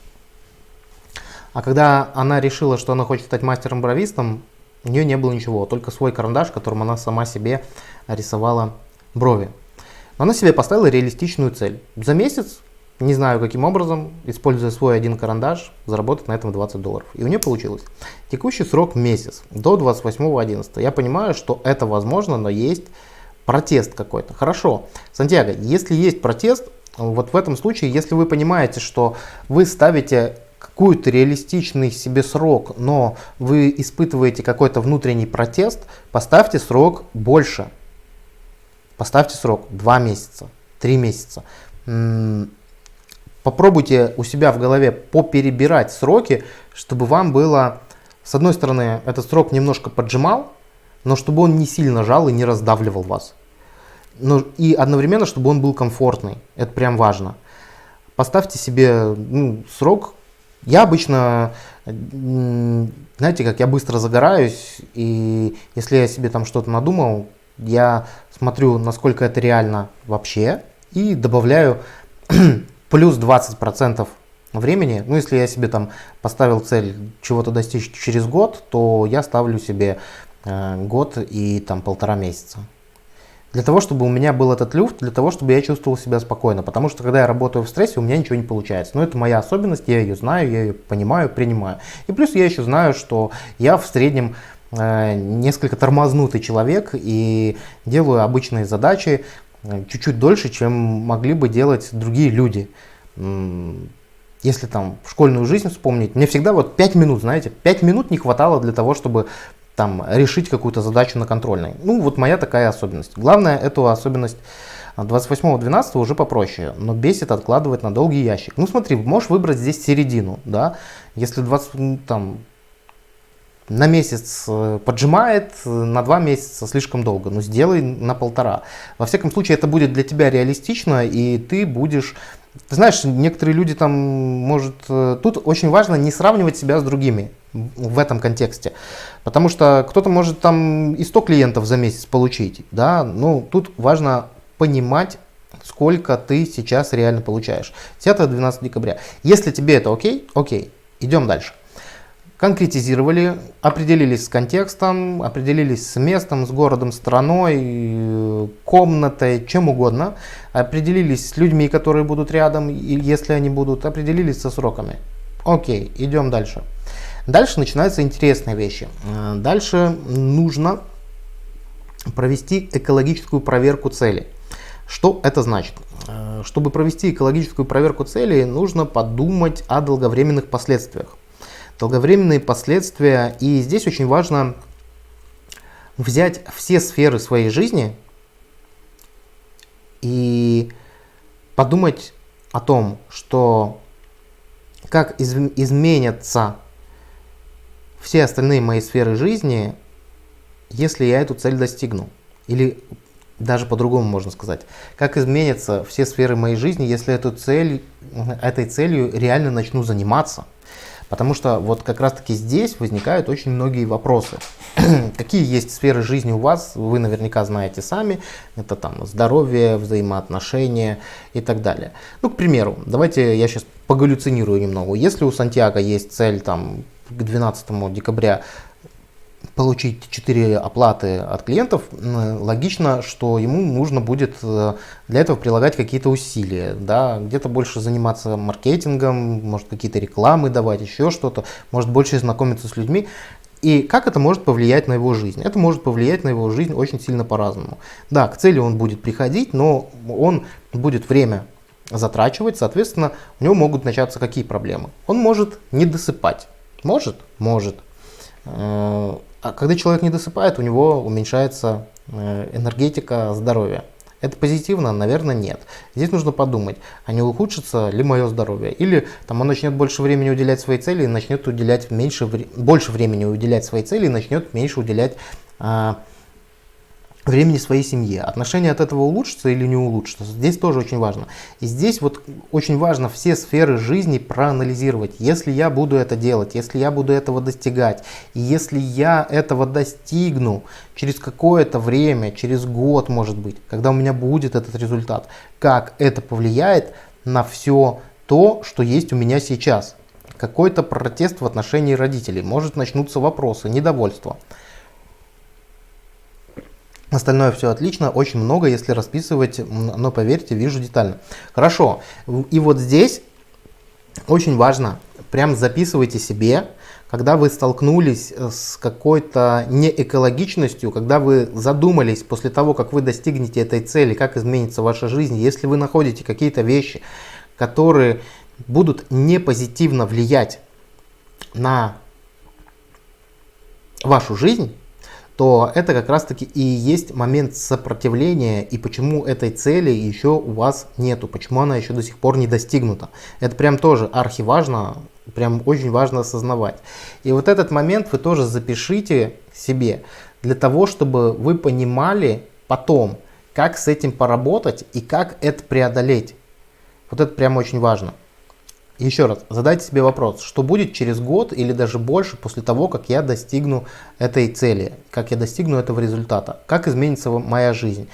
А когда она решила, что она хочет стать мастером-бровистом, у нее не было ничего, только свой карандаш, которым она сама себе рисовала брови. Но она себе поставила реалистичную цель. За месяц, не знаю каким образом, используя свой один карандаш, заработать на этом $20. И у нее получилось. Текущий срок месяц, до 28.11. Я понимаю, что это возможно, но есть протест какой-то. Хорошо, Сантьяго, если есть протест, вот в этом случае, если вы понимаете, что вы ставите какой-то реалистичный себе срок, но вы испытываете какой-то внутренний протест, поставьте срок больше. Поставьте срок 2 месяца, 3 месяца. Попробуйте у себя в голове поперебирать сроки, чтобы вам было, с одной стороны, этот срок немножко поджимал, но чтобы он не сильно жал и не раздавливал вас. Но и одновременно, чтобы он был комфортный. Это прям важно. Поставьте себе срок. Я обычно, знаете, как я быстро загораюсь, и если я себе там что-то надумал, я смотрю, насколько это реально вообще, и добавляю плюс 20% времени. Ну, если я себе там поставил цель чего-то достичь через год, то я ставлю себе год и там 1,5 месяца. Для того, чтобы у меня был этот люфт, для того, чтобы я чувствовал себя спокойно. Потому что, когда я работаю в стрессе, у меня ничего не получается. Но это моя особенность, я ее знаю, я ее понимаю, принимаю. И плюс я еще знаю, что я в среднем несколько тормознутый человек и делаю обычные задачи чуть-чуть дольше, чем могли бы делать другие люди. Если там школьную жизнь вспомнить, мне всегда вот 5 минут, знаете, 5 минут не хватало для того, чтобы там, решить какую-то задачу на контрольной. Ну, вот моя такая особенность. Главное, эту особенность 28-12 уже попроще, но бесит откладывать на долгий ящик. Ну, смотри, можешь выбрать здесь середину, да, если 20, там, на месяц поджимает, на 2 месяца слишком долго, но сделай на 1,5. Во всяком случае, это будет для тебя реалистично, и ты будешь... Ты знаешь, некоторые люди там, может... Тут очень важно не сравнивать себя с другими в этом контексте, потому что кто-то может там и 100 клиентов за месяц получить, да, ну, тут важно понимать, сколько ты сейчас реально получаешь. 10-12 декабря. Если тебе это окей, идем дальше. Конкретизировали, определились с контекстом, определились с местом, с городом, страной, комнатой, чем угодно. Определились с людьми, которые будут рядом, если они будут, определились со сроками. Окей, идем дальше. Дальше начинаются интересные вещи. Дальше нужно провести экологическую проверку цели. Что это значит? Чтобы провести экологическую проверку цели, нужно подумать о долговременных последствиях. Долговременные последствия, и здесь очень важно взять все сферы своей жизни и подумать о том, что как изменятся все остальные мои сферы жизни, если я эту цель достигну. Или даже по-другому можно сказать. Как изменятся все сферы моей жизни, если этой целью реально начну заниматься. Потому что вот как раз таки здесь возникают очень многие вопросы. Какие есть сферы жизни у вас, вы наверняка знаете сами. Это там здоровье, взаимоотношения и так далее. Ну, к примеру, давайте я сейчас погаллюцинирую немного. Если у Сантьяго есть цель там к 12 декабря получить 4 оплаты от клиентов, логично, что ему нужно будет для этого прилагать какие-то усилия, да, где-то больше заниматься маркетингом, может какие-то рекламы давать, еще что-то, может больше знакомиться с людьми. И как это может повлиять на его жизнь? Это может повлиять на его жизнь очень сильно по-разному. Да, к цели он будет приходить, но он будет время затрачивать, соответственно, у него могут начаться какие проблемы? Он может не досыпать. Может. А когда человек не досыпает, у него уменьшается энергетика здоровья. Это позитивно? Наверное, нет. Здесь нужно подумать, а не ухудшится ли мое здоровье? Или там, он начнет больше времени уделять своей цели и начнет уделять больше времени уделять своей цели и начнет меньше уделять времени своей семье. Отношения от этого улучшатся или не улучшатся? Здесь тоже очень важно. И здесь вот очень важно все сферы жизни проанализировать. Если я буду это делать, если я буду этого достигать, и если я этого достигну через какое-то время, через год, может быть, когда у меня будет этот результат, как это повлияет на все то, что есть у меня сейчас? Какой-то протест в отношении родителей, может начнутся вопросы, недовольство. Остальное все отлично, очень много, если расписывать, но поверьте, вижу детально. Хорошо, и вот здесь очень важно, прям записывайте себе, когда вы столкнулись с какой-то неэкологичностью, когда вы задумались после того, как вы достигнете этой цели, как изменится ваша жизнь, если вы находите какие-то вещи, которые будут не позитивно влиять на вашу жизнь, то это как раз таки и есть момент сопротивления, и почему этой цели еще у вас нету, почему она еще до сих пор не достигнута. Это прям тоже архиважно, прям очень важно осознавать. И вот этот момент вы тоже запишите себе, для того, чтобы вы понимали потом, как с этим поработать и как это преодолеть. Вот это прям очень важно. Еще раз, задайте себе вопрос, что будет через год или даже больше после того, как я достигну этой цели, как я достигну этого результата, как изменится моя жизнь.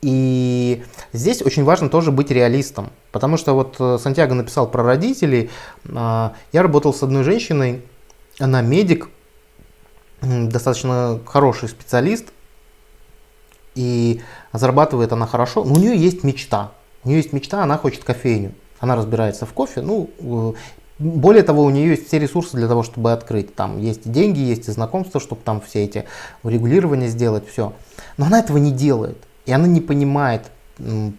И здесь очень важно тоже быть реалистом, потому что вот Сантьяго написал про родителей, я работал с одной женщиной, она медик, достаточно хороший специалист, и зарабатывает она хорошо, но у нее есть мечта, она хочет кофейню. Она разбирается в кофе, более того, у нее есть все ресурсы для того, чтобы открыть. Там есть и деньги, есть и знакомства, чтобы там все эти урегулирования сделать, все. Но она этого не делает, и она не понимает,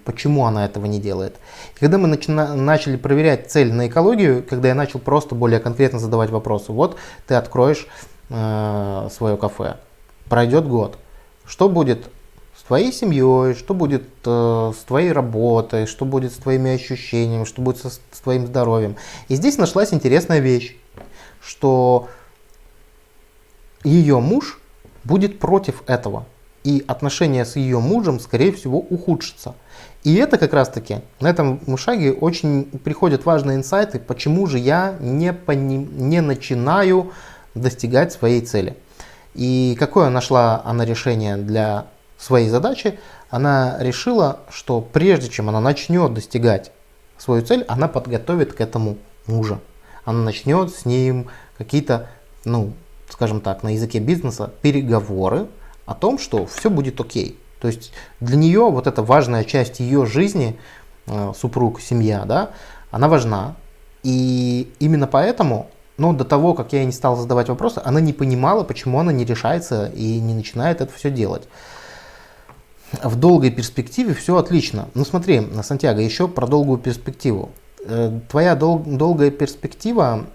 почему она этого не делает. И когда мы начали проверять цель на экологию, когда я начал просто более конкретно задавать вопросы, вот ты откроешь свое кафе, пройдет год. Что будет с твоей семьей, что будет с твоей работой, что будет с твоими ощущениями, что будет с твоим здоровьем. И здесь нашлась интересная вещь, что ее муж будет против этого. И отношения с ее мужем, скорее всего, ухудшатся. И это как раз таки, на этом шаге очень приходят важные инсайты, почему же я не начинаю достигать своей цели. И какое нашла она решение для своей задачи? Она решила, что прежде чем она начнет достигать свою цель, она подготовит к этому мужа. Она начнет с ним какие-то, скажем так, на языке бизнеса переговоры о том, что все будет окей. То есть для нее вот эта важная часть ее жизни, супруг, семья, да, она важна. И именно поэтому, до того, как я ей не стал задавать вопросы, она не понимала, почему она не решается и не начинает это все делать. В долгой перспективе все отлично. Смотри, Сантьяго, еще про долгую перспективу. Твоя долгая перспектива,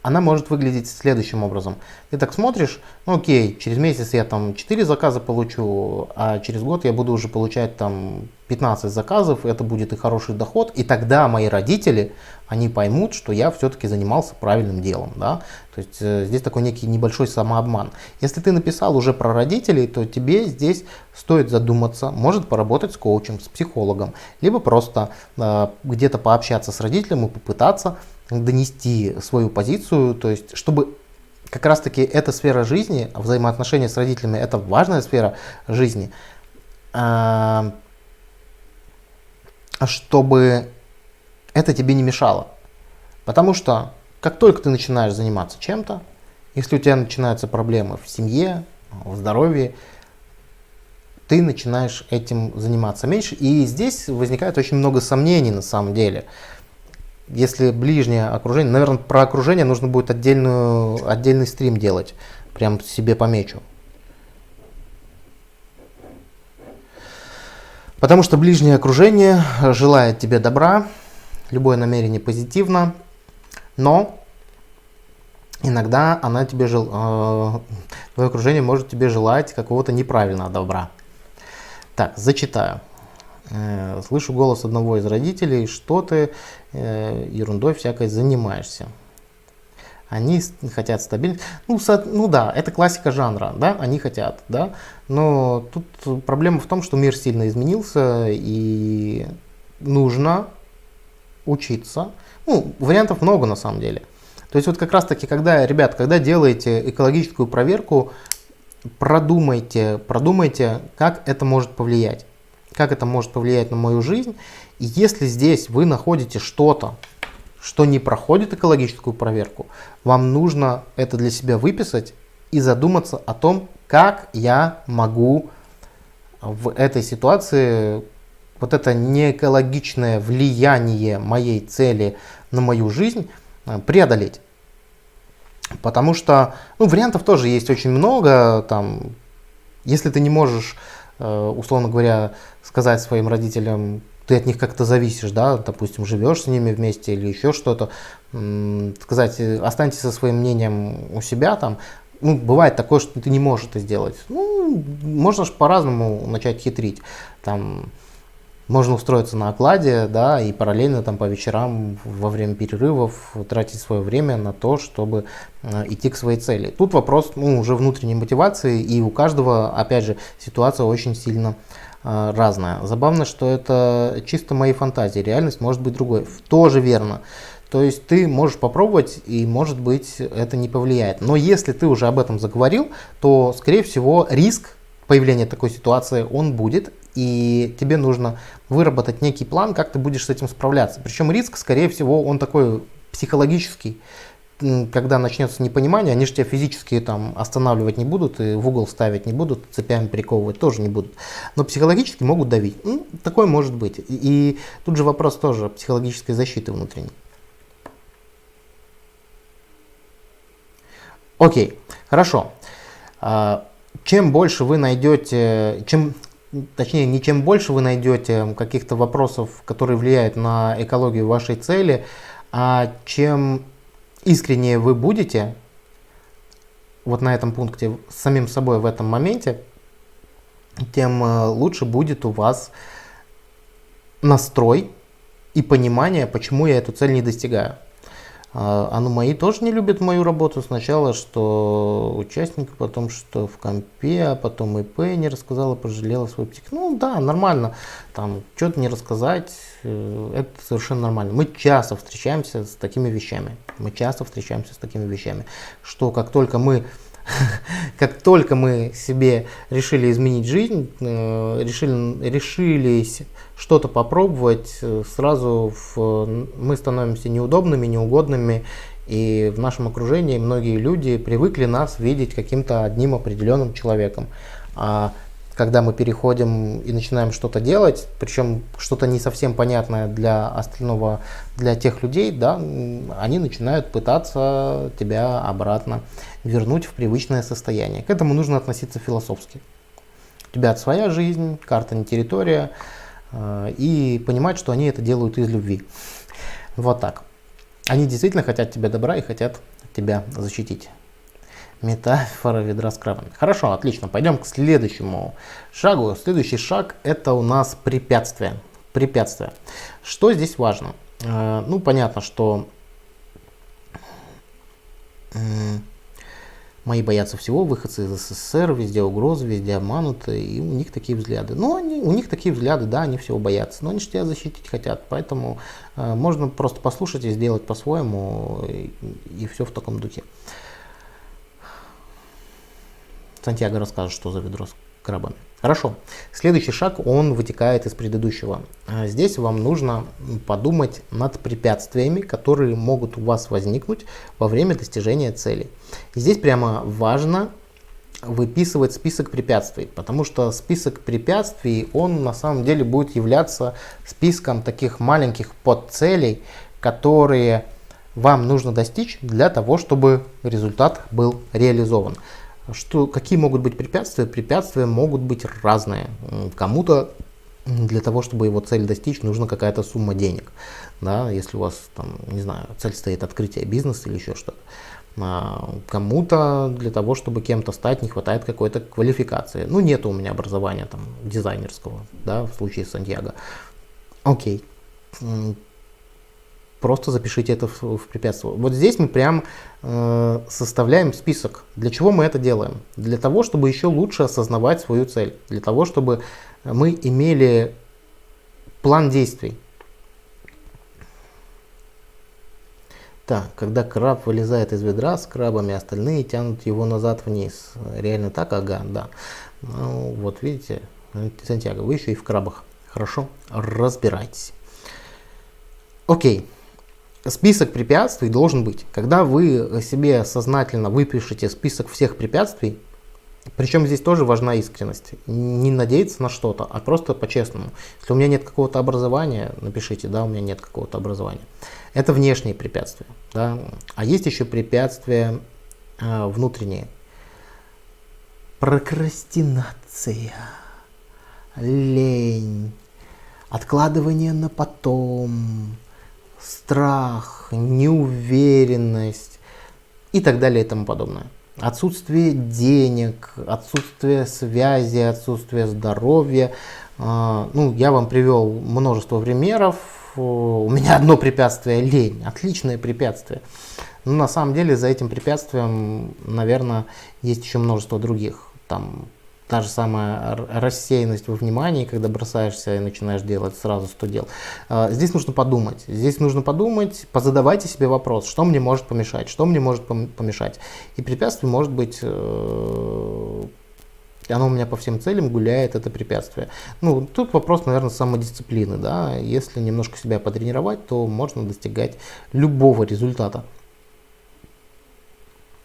она может выглядеть следующим образом. Ты так смотришь, окей, через месяц я там 4 заказа получу, а через год я буду уже получать там 15 заказов, это будет и хороший доход, и тогда мои родители, они поймут, что я все-таки занимался правильным делом, да. То есть здесь такой некий небольшой самообман. Если ты написал уже про родителей, то тебе здесь стоит задуматься, может поработать с коучем, с психологом, либо просто где-то пообщаться с родителем и попытаться донести свою позицию, то есть чтобы как раз таки эта сфера жизни, взаимоотношения с родителями, это важная сфера жизни, чтобы это тебе не мешало. Потому что как только ты начинаешь заниматься чем-то, если у тебя начинаются проблемы в семье, в здоровье, ты начинаешь этим заниматься меньше. И здесь возникает очень много сомнений на самом деле. Если ближнее окружение, наверное, про окружение нужно будет отдельный стрим делать. Прям себе помечу. Потому что ближнее окружение желает тебе добра, любое намерение позитивно, но иногда твое окружение может тебе желать какого-то неправильного добра. Так, зачитаю. Слышу голос одного из родителей, что ты ерундой всякой занимаешься. Они хотят стабильности. Да, это классика жанра, да, они хотят, да. Но тут проблема в том, что мир сильно изменился и нужно учиться. Вариантов много на самом деле. То есть вот как раз таки, когда делаете экологическую проверку, продумайте, как это может повлиять. Как это может повлиять на мою жизнь. И если здесь вы находите что-то, что не проходит экологическую проверку, вам нужно это для себя выписать и задуматься о том, как я могу в этой ситуации вот это неэкологичное влияние моей цели на мою жизнь преодолеть. Потому что вариантов тоже есть очень много. Если ты не можешь, условно говоря, сказать своим родителям, ты от них как-то зависишь, да, допустим, живешь с ними вместе или еще что-то, сказать, останьтесь со своим мнением у себя, бывает такое, что ты не можешь это сделать. Можно же по-разному начать хитрить. Можно устроиться на окладе, да, и параллельно по вечерам во время перерывов тратить свое время на то, чтобы идти к своей цели. Тут вопрос уже внутренней мотивации, и у каждого, опять же, ситуация очень сильно разная. Забавно, что это чисто мои фантазии, реальность может быть другой. Тоже верно. То есть ты можешь попробовать, и может быть это не повлияет. Но если ты уже об этом заговорил, то скорее всего риск появления такой ситуации он будет, и тебе нужно выработать некий план, как ты будешь с этим справляться. Причем риск, скорее всего, он такой психологический. Когда начнется непонимание, они же тебя физически останавливать не будут, и в угол ставить не будут, цепями приковывать тоже не будут. Но психологически могут давить. Такое может быть. И тут же вопрос тоже психологической защиты внутренней. Окей, хорошо. Чем больше вы найдете, чем больше вы найдете каких-то вопросов, которые влияют на экологию вашей цели, а чем искреннее вы будете, вот на этом пункте с самим собой в этом моменте, тем лучше будет у вас настрой и понимание, почему я эту цель не достигаю. Ну, мои тоже не любят мою работу. Сначала, что участник, потом, что в компе, а потом ИП не рассказала, пожалела свой птик. Ну да, нормально. Там что-то не рассказать, это совершенно нормально. Мы часто встречаемся с такими вещами. Что как только мы себе решили изменить жизнь, решились что-то попробовать, сразу мы становимся неудобными, неугодными, и в нашем окружении многие люди привыкли нас видеть каким-то одним определенным человеком. А когда мы переходим и начинаем что-то делать, причем что-то не совсем понятное для остального, для тех людей, да, они начинают пытаться тебя обратно вернуть в привычное состояние. К этому нужно относиться философски. У тебя своя жизнь, карта не территория, и понимать, что они это делают из любви. Вот так. Они действительно хотят тебе добра и хотят тебя защитить. Метафора ведра с крабами. Хорошо, отлично. Пойдем к следующему шагу. Следующий шаг — это у нас препятствия. Препятствия. Что здесь важно? Ну, понятно, что мои боятся всего, выходцы из СССР, везде угрозы, везде обмануты, и у них такие взгляды. Ну, у них такие взгляды, да, они всего боятся, но они же тебя защитить хотят, поэтому можно просто послушать и сделать по-своему, и все в таком духе. Сантьяго расскажет, что за ведро с крабами. Хорошо. Следующий шаг, он вытекает из предыдущего. Здесь вам нужно подумать над препятствиями, которые могут у вас возникнуть во время достижения цели. И здесь прямо важно выписывать список препятствий, потому что список препятствий, он на самом деле будет являться списком таких маленьких подцелей, которые вам нужно достичь для того, чтобы результат был реализован. Какие могут быть препятствия? Препятствия могут быть разные. Кому-то для того, чтобы его цель достичь, нужна какая-то сумма денег. Да, если у вас, там, не знаю, цель стоит открытие бизнеса или еще что-то. Кому-то для того, чтобы кем-то стать, не хватает какой-то квалификации. Ну, нет у меня образования там, дизайнерского, да, в случае с Сантьяго. Окей. Просто запишите это в препятствие. Вот здесь мы прям составляем список. Для чего мы это делаем? Для того, чтобы еще лучше осознавать свою цель. Для того, чтобы мы имели план действий. Так, когда краб вылезает из ведра с крабами, остальные тянут его назад вниз. Реально так? Ага, да. Ну, вот видите, Сантьяго, вы еще и в крабах. Хорошо, разбирайтесь. Окей. Список препятствий должен быть. Когда вы себе сознательно выпишете список всех препятствий, причем здесь тоже важна искренность. Не надеяться на что-то, а просто по-честному. Если у меня нет какого-то образования, напишите, да, у меня нет какого-то образования. Это внешние препятствия. Да? А есть еще препятствия внутренние. Прокрастинация, лень, откладывание на потом, страх, неуверенность и так далее и тому подобное. Отсутствие денег, отсутствие связи, отсутствие здоровья. Ну, я вам привел множество примеров. У меня одно препятствие — лень. Отличное препятствие. Но на самом деле за этим препятствием, наверное, есть еще множество других. Там та же самая рассеянность во внимании, когда бросаешься и начинаешь делать сразу 100 дел. Здесь нужно подумать. Позадавайте себе вопрос, что мне может помешать, что мне может помешать. И препятствие может быть, оно у меня по всем целям гуляет, это препятствие. Ну, тут вопрос, наверное, самодисциплины. Да? Если немножко себя потренировать, то можно достигать любого результата.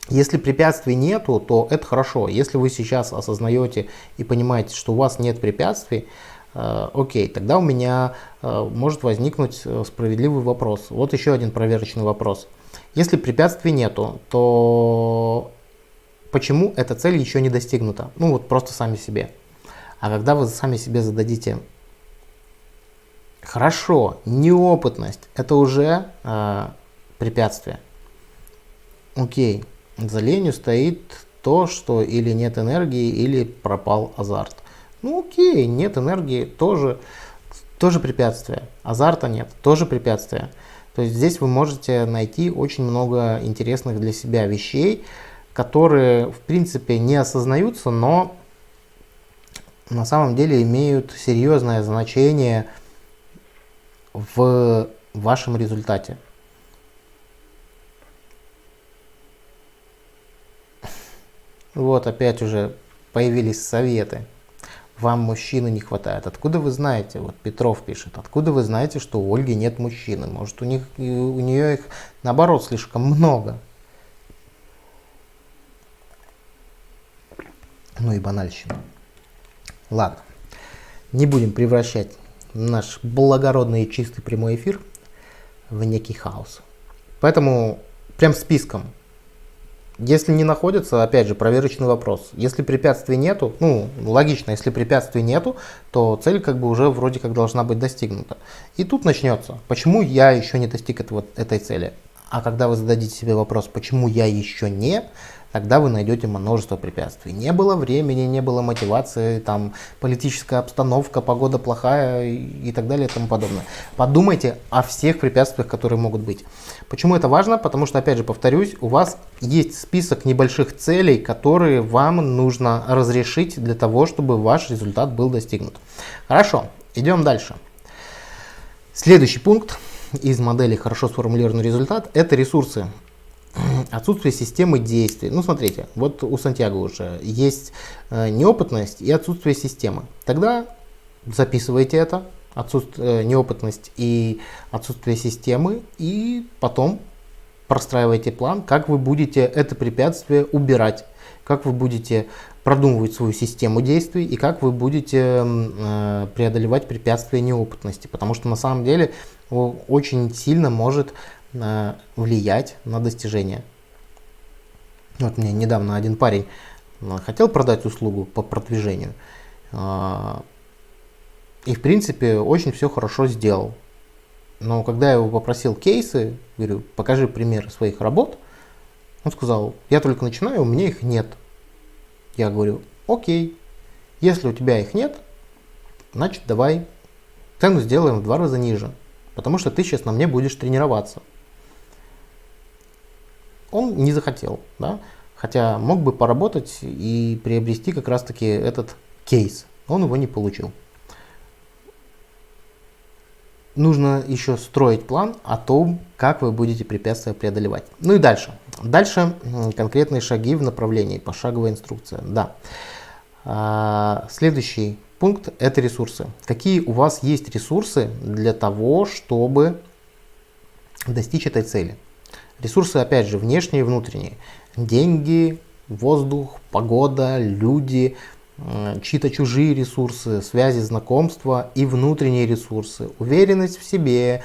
Если препятствий нету, то это хорошо. Если вы сейчас осознаете и понимаете, что у вас нет препятствий, окей, тогда у меня может возникнуть справедливый вопрос. Вот еще один проверочный вопрос. Если препятствий нету, то почему эта цель еще не достигнута? Ну вот просто сами себе. А когда вы сами себе зададите: хорошо, неопытность — это уже препятствие. Окей. За ленью стоит то, что или нет энергии, или пропал азарт. Ну окей, нет энергии, тоже препятствие. Азарта нет, тоже препятствие. То есть здесь вы можете найти очень много интересных для себя вещей, которые в принципе не осознаются, но на самом деле имеют серьезное значение в вашем результате. Вот опять уже появились советы. Вам мужчины не хватает. Откуда вы знаете? Вот Петров пишет. Откуда вы знаете, что у Ольги нет мужчины? Может, у нее их наоборот слишком много? Ну и банальщина. Ладно. Не будем превращать наш благородный и чистый прямой эфир в некий хаос. Поэтому прям списком. Если не находится, опять же, проверочный вопрос. Если препятствий нету, ну, логично, если препятствий нету, то цель как бы уже вроде как должна быть достигнута. И тут начнется. Почему я еще не достиг этой цели? А когда вы зададите себе вопрос, почему я еще не, тогда вы найдете множество препятствий. Не было времени, не было мотивации, там, политическая обстановка, погода плохая и так далее и тому подобное. Подумайте о всех препятствиях, которые могут быть. Почему это важно? Потому что, опять же, повторюсь, у вас есть список небольших целей, которые вам нужно разрешить для того, чтобы ваш результат был достигнут. Хорошо, идем дальше. Следующий пункт из модели «Хорошо сформулированный результат» – это ресурсы. Отсутствие системы действий. Ну, смотрите, вот у Сантьяго уже есть неопытность и отсутствие системы. Тогда записывайте это, неопытность и отсутствие системы, и потом простраивайте план, как вы будете это препятствие убирать, как вы будете продумывать свою систему действий и как вы будете преодолевать препятствия неопытности. Потому что на самом деле очень сильно может влиять на достижение. Вот мне недавно один парень хотел продать услугу по продвижению. И в принципе очень все хорошо сделал. Но когда я его попросил кейсы, говорю, покажи примеры своих работ, он сказал, я только начинаю, у меня их нет. Я говорю, окей, если у тебя их нет, значит давай цену сделаем в 2 раза ниже, потому что ты сейчас на мне будешь тренироваться. Он не захотел, да? Хотя мог бы поработать и приобрести как раз таки этот кейс. Он его не получил. Нужно еще строить план о том, как вы будете препятствия преодолевать. Ну и дальше. Дальше конкретные шаги в направлении, пошаговая инструкция. Да. Следующий пункт – это ресурсы. Какие у вас есть ресурсы для того, чтобы достичь этой цели? Ресурсы, опять же, внешние и внутренние. Деньги, воздух, погода, люди, чьи-то чужие ресурсы, связи, знакомства и внутренние ресурсы. Уверенность в себе,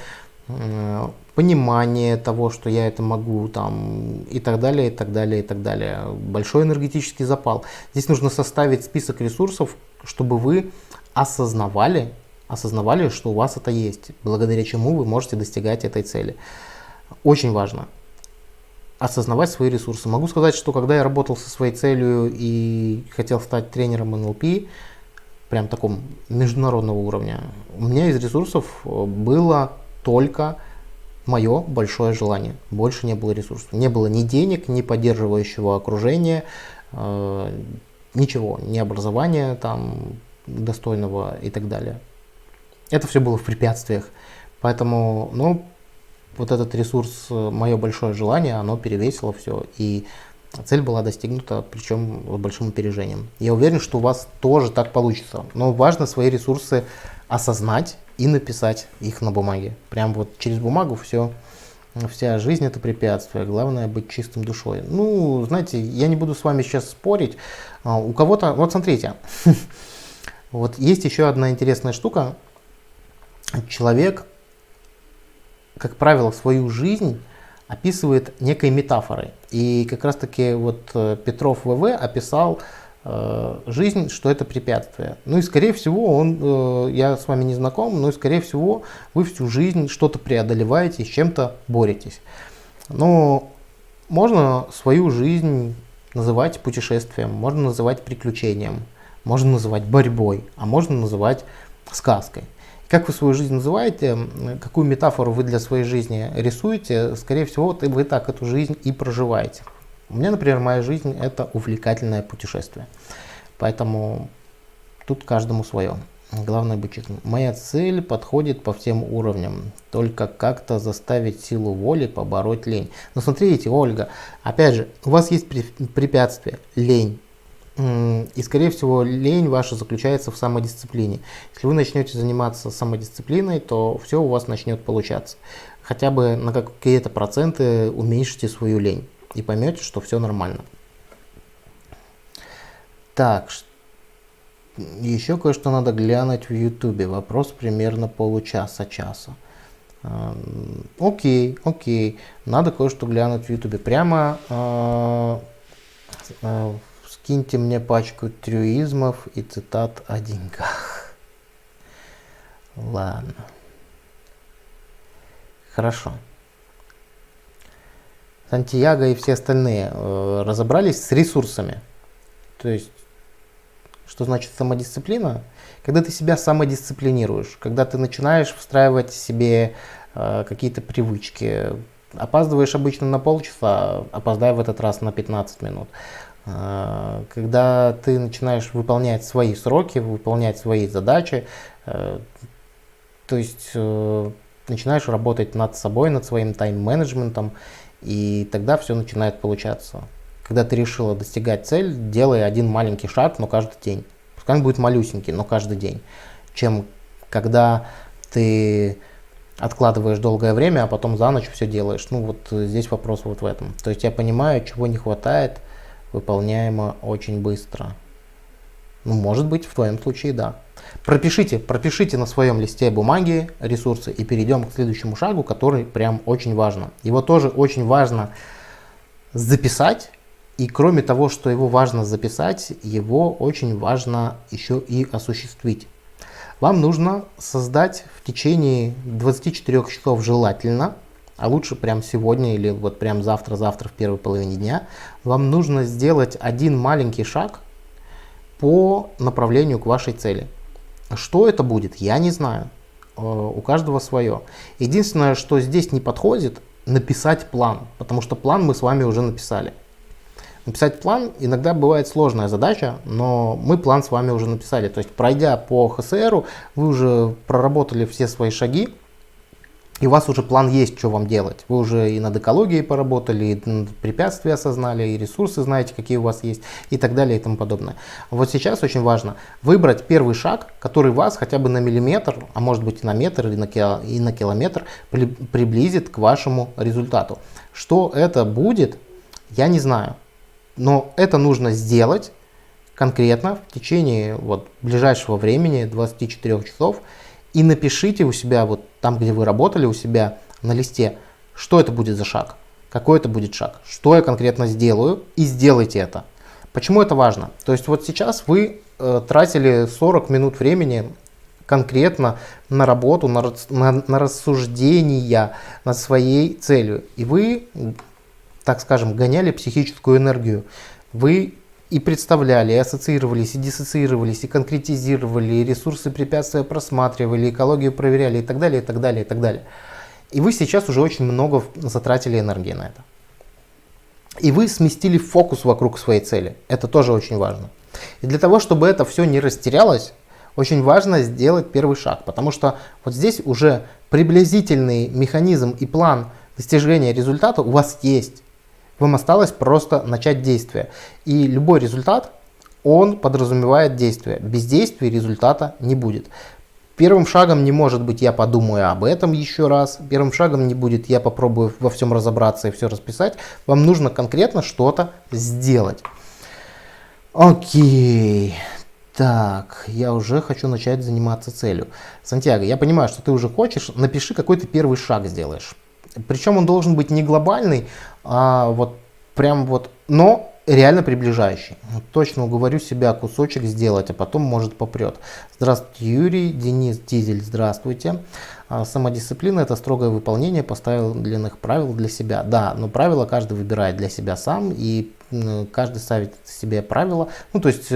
понимание того, что я это могу, там, и так далее, и так далее, и так далее. Большой энергетический запал. Здесь нужно составить список ресурсов, чтобы вы осознавали, что у вас это есть, благодаря чему вы можете достигать этой цели. Очень важно осознавать свои ресурсы. Могу сказать, что когда я работал со своей целью и хотел стать тренером НЛП, прям таком международного уровня, у меня из ресурсов было только мое большое желание. Больше не было ресурсов. Не было ни денег, ни поддерживающего окружения, ничего, ни образования там достойного и так далее. Это все было в препятствиях. Поэтому, ну, вот этот ресурс, мое большое желание, оно перевесило все, и цель была достигнута, причем с большим опережением. Я уверен, что у вас тоже так получится, но важно свои ресурсы осознать и написать их на бумаге. Прям вот через бумагу все, вся жизнь это препятствие, главное быть чистым душой. Ну, знаете, я не буду с вами сейчас спорить, у кого-то, вот смотрите, вот есть еще одна интересная штука, человек, как правило, свою жизнь описывает некой метафорой. И как раз таки вот Петров ВВ описал жизнь, что это препятствие. Ну и скорее всего, я с вами не знаком, но и скорее всего вы всю жизнь что-то преодолеваете, с чем-то боретесь. Но можно свою жизнь называть путешествием, можно называть приключением, можно называть борьбой, а можно называть сказкой. Как вы свою жизнь называете, какую метафору вы для своей жизни рисуете, скорее всего, вы так эту жизнь и проживаете. У меня, например, моя жизнь – это увлекательное путешествие. Поэтому тут каждому свое. Главное быть честным. Моя цель подходит по всем уровням. Только как-то заставить силу воли побороть лень. Но смотрите, Ольга, опять же, у вас есть препятствие – лень. И, скорее всего, лень ваша заключается в самодисциплине. Если вы начнете заниматься самодисциплиной, то все у вас начнет получаться. Хотя бы на какие-то проценты уменьшите свою лень и поймете, что все нормально. Так, еще кое-что надо глянуть в YouTube. Вопрос примерно получаса-часа. Окей. Надо кое-что глянуть в YouTube. Прямо скиньте мне пачку трюизмов и цитат о деньгах. Ладно. Хорошо. Сантьяго и все остальные разобрались с ресурсами. То есть, что значит самодисциплина? Когда ты себя самодисциплинируешь, когда ты начинаешь встраивать себе какие-то привычки. Опаздываешь обычно на полчаса, опоздай в этот раз на 15 минут. Когда ты начинаешь выполнять свои сроки, выполнять свои задачи, то есть начинаешь работать над собой, над своим тайм-менеджментом, и тогда все начинает получаться. Когда ты решила достигать цель, делай один маленький шаг, но каждый день. Пускай он будет малюсенький, но каждый день. Чем когда ты откладываешь долгое время, а потом за ночь все делаешь. Ну вот здесь вопрос вот в этом. То есть я понимаю, чего не хватает, выполняемо очень быстро. Ну, может быть, в твоем случае да. Пропишите на своем листе бумаги ресурсы и перейдем к следующему шагу, который прям очень важно. Его тоже очень важно записать. И кроме того, что его важно записать, его очень важно еще и осуществить. Вам нужно создать в течение 24 часов желательно, а лучше прямо сегодня или вот прямо завтра в первой половине дня, вам нужно сделать один маленький шаг по направлению к вашей цели. Что это будет, я не знаю. У каждого свое. Единственное, что здесь не подходит, написать план, потому что план мы с вами уже написали. Написать план иногда бывает сложная задача, но мы план с вами уже написали. То есть, пройдя по ХСРу, вы уже проработали все свои шаги, и у вас уже план есть, что вам делать. Вы уже и над экологией поработали, и препятствия осознали, и ресурсы знаете, какие у вас есть, и так далее, и тому подобное. Вот сейчас очень важно выбрать первый шаг, который вас хотя бы на миллиметр, а может быть и на метр, и на километр приблизит к вашему результату. Что это будет, я не знаю. Но это нужно сделать конкретно в течение ближайшего времени, 24 часов. И напишите у себя, вот там, где вы работали, у себя на листе, что это будет за шаг, какой это будет шаг, что я конкретно сделаю, и сделайте это. Почему это важно? То есть вот сейчас вы тратили 40 минут времени конкретно на работу, на рассуждения над своей целью. И вы, так скажем, гоняли психическую энергию. Вы и представляли, и ассоциировались, и диссоциировались, и конкретизировали, и ресурсы препятствия просматривали, экологию проверяли, и так далее, и так далее, и так далее. И вы сейчас уже очень много затратили энергии на это. И вы сместили фокус вокруг своей цели. Это тоже очень важно. И для того, чтобы это все не растерялось, очень важно сделать первый шаг. Потому что вот здесь уже приблизительный механизм и план достижения результата у вас есть. Вам осталось просто начать действие. И любой результат, он подразумевает действие. Без действия результата не будет. Первым шагом не может быть «я подумаю об этом еще раз». Первым шагом не будет «я попробую во всем разобраться и все расписать». Вам нужно конкретно что-то сделать. Окей. Так, я уже хочу начать заниматься целью. Сантьяго, я понимаю, что ты уже хочешь. Напиши, какой ты первый шаг сделаешь. Причем он должен быть не глобальный, а вот прям вот, но реально приближающий. Точно уговорю себя кусочек сделать, а потом может попрет. Здравствуйте, Юрий. Денис Дизель, здравствуйте. Самодисциплина — это строгое выполнение поставленных правил для себя. Да, но правила каждый выбирает для себя сам, и каждый ставит себе правила. Ну, то есть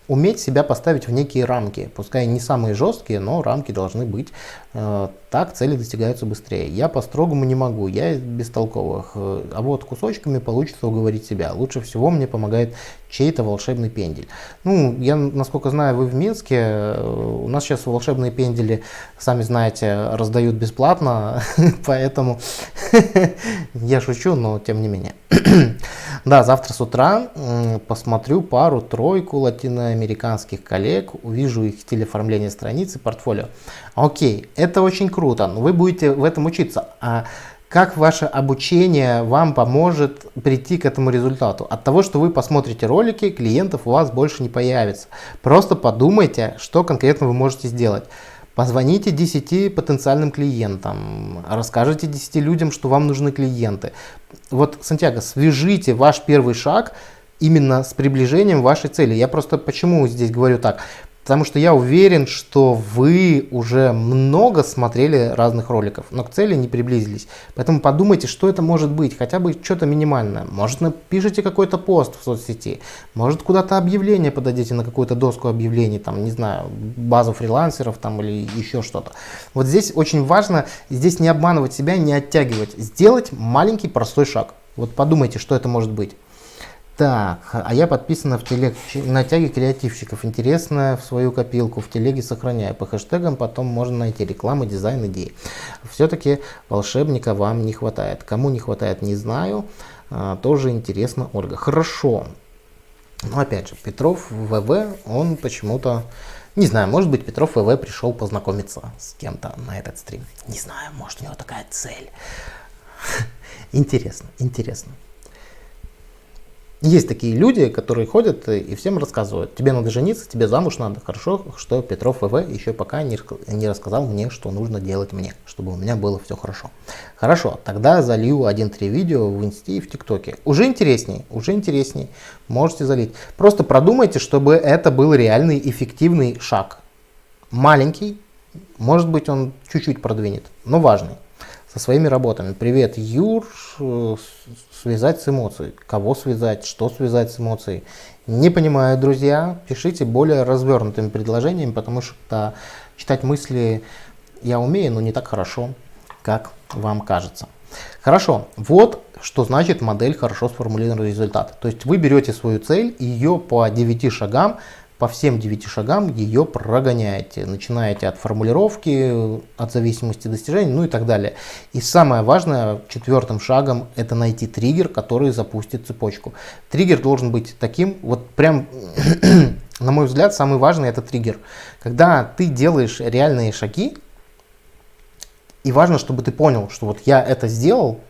уметь себя поставить в некие рамки. Пускай не самые жесткие, но рамки должны быть. Так цели достигаются быстрее. Я по-строгому не могу, я из бестолковых. А вот кусочками получится уговорить себя. Лучше всего мне помогает чей-то волшебный пендель. Ну, я, насколько знаю, вы в Минске. У нас сейчас волшебные пендели, сами знаете, раздают бесплатно, поэтому я шучу, но тем не менее. Да, завтра с утра посмотрю пару-тройку латиноамериканских коллег, увижу их стиль оформления страницы, портфолио. Окей, это очень круто, но вы будете в этом учиться. А как ваше обучение вам поможет прийти к этому результату? От того, что вы посмотрите ролики, клиентов у вас больше не появится. Просто подумайте, что конкретно вы можете сделать. Позвоните 10 потенциальным клиентам, расскажите 10 людям, что вам нужны клиенты. Вот, Сантьяго, свяжите ваш первый шаг именно с приближением вашей цели. Я просто почему здесь говорю так? Потому что я уверен, что вы уже много смотрели разных роликов, но к цели не приблизились. Поэтому подумайте, что это может быть, хотя бы что-то минимальное. Может, напишите какой-то пост в соцсети, может, куда-то объявление подадите на какую-то доску объявлений, там, не знаю, базу фрилансеров там, или еще что-то. Вот здесь очень важно, здесь не обманывать себя, не оттягивать, сделать маленький простой шаг. Вот подумайте, что это может быть. Так, а я подписана на тяге креативщиков. Интересно, в свою копилку в телеге сохраняю. По хэштегам потом можно найти реклама, дизайн, идеи. Все-таки волшебника вам не хватает. Кому не хватает, не знаю. Тоже интересно, Ольга. Хорошо. Но опять же, Петров ВВ, он почему-то... Не знаю, может быть, Петров ВВ пришел познакомиться с кем-то на этот стрим. Не знаю, может, у него такая цель. Интересно, интересно. Есть такие люди, которые ходят и всем рассказывают. Тебе надо жениться, тебе замуж надо. Хорошо, что Петров ВВ еще пока не рассказал мне, что нужно делать мне, чтобы у меня было все хорошо. Хорошо, тогда залью 1-3 видео в Инсте и в ТикТоке. Уже интересней. Можете залить. Просто продумайте, чтобы это был реальный эффективный шаг. Маленький, может быть, он чуть-чуть продвинет, но важный. Со своими работами. Привет, Юр. Связать с эмоцией. Кого связать, что связать с эмоцией. Не понимаю, друзья. Пишите более развернутыми предложениями, потому что читать мысли я умею, но не так хорошо, как вам кажется. Хорошо. Вот что значит модель хорошо сформулированного результата. То есть вы берете свою цель и ее по 9 шагам, по всем 9 шагам ее прогоняете. Начинаете от формулировки, от зависимости достижений, ну и так далее. И самое важное, 4-м шагом, это найти триггер, который запустит цепочку. Триггер должен быть таким, вот прям, на мой взгляд, самый важный это триггер. Когда ты делаешь реальные шаги, и важно, чтобы ты понял, что вот я это сделал,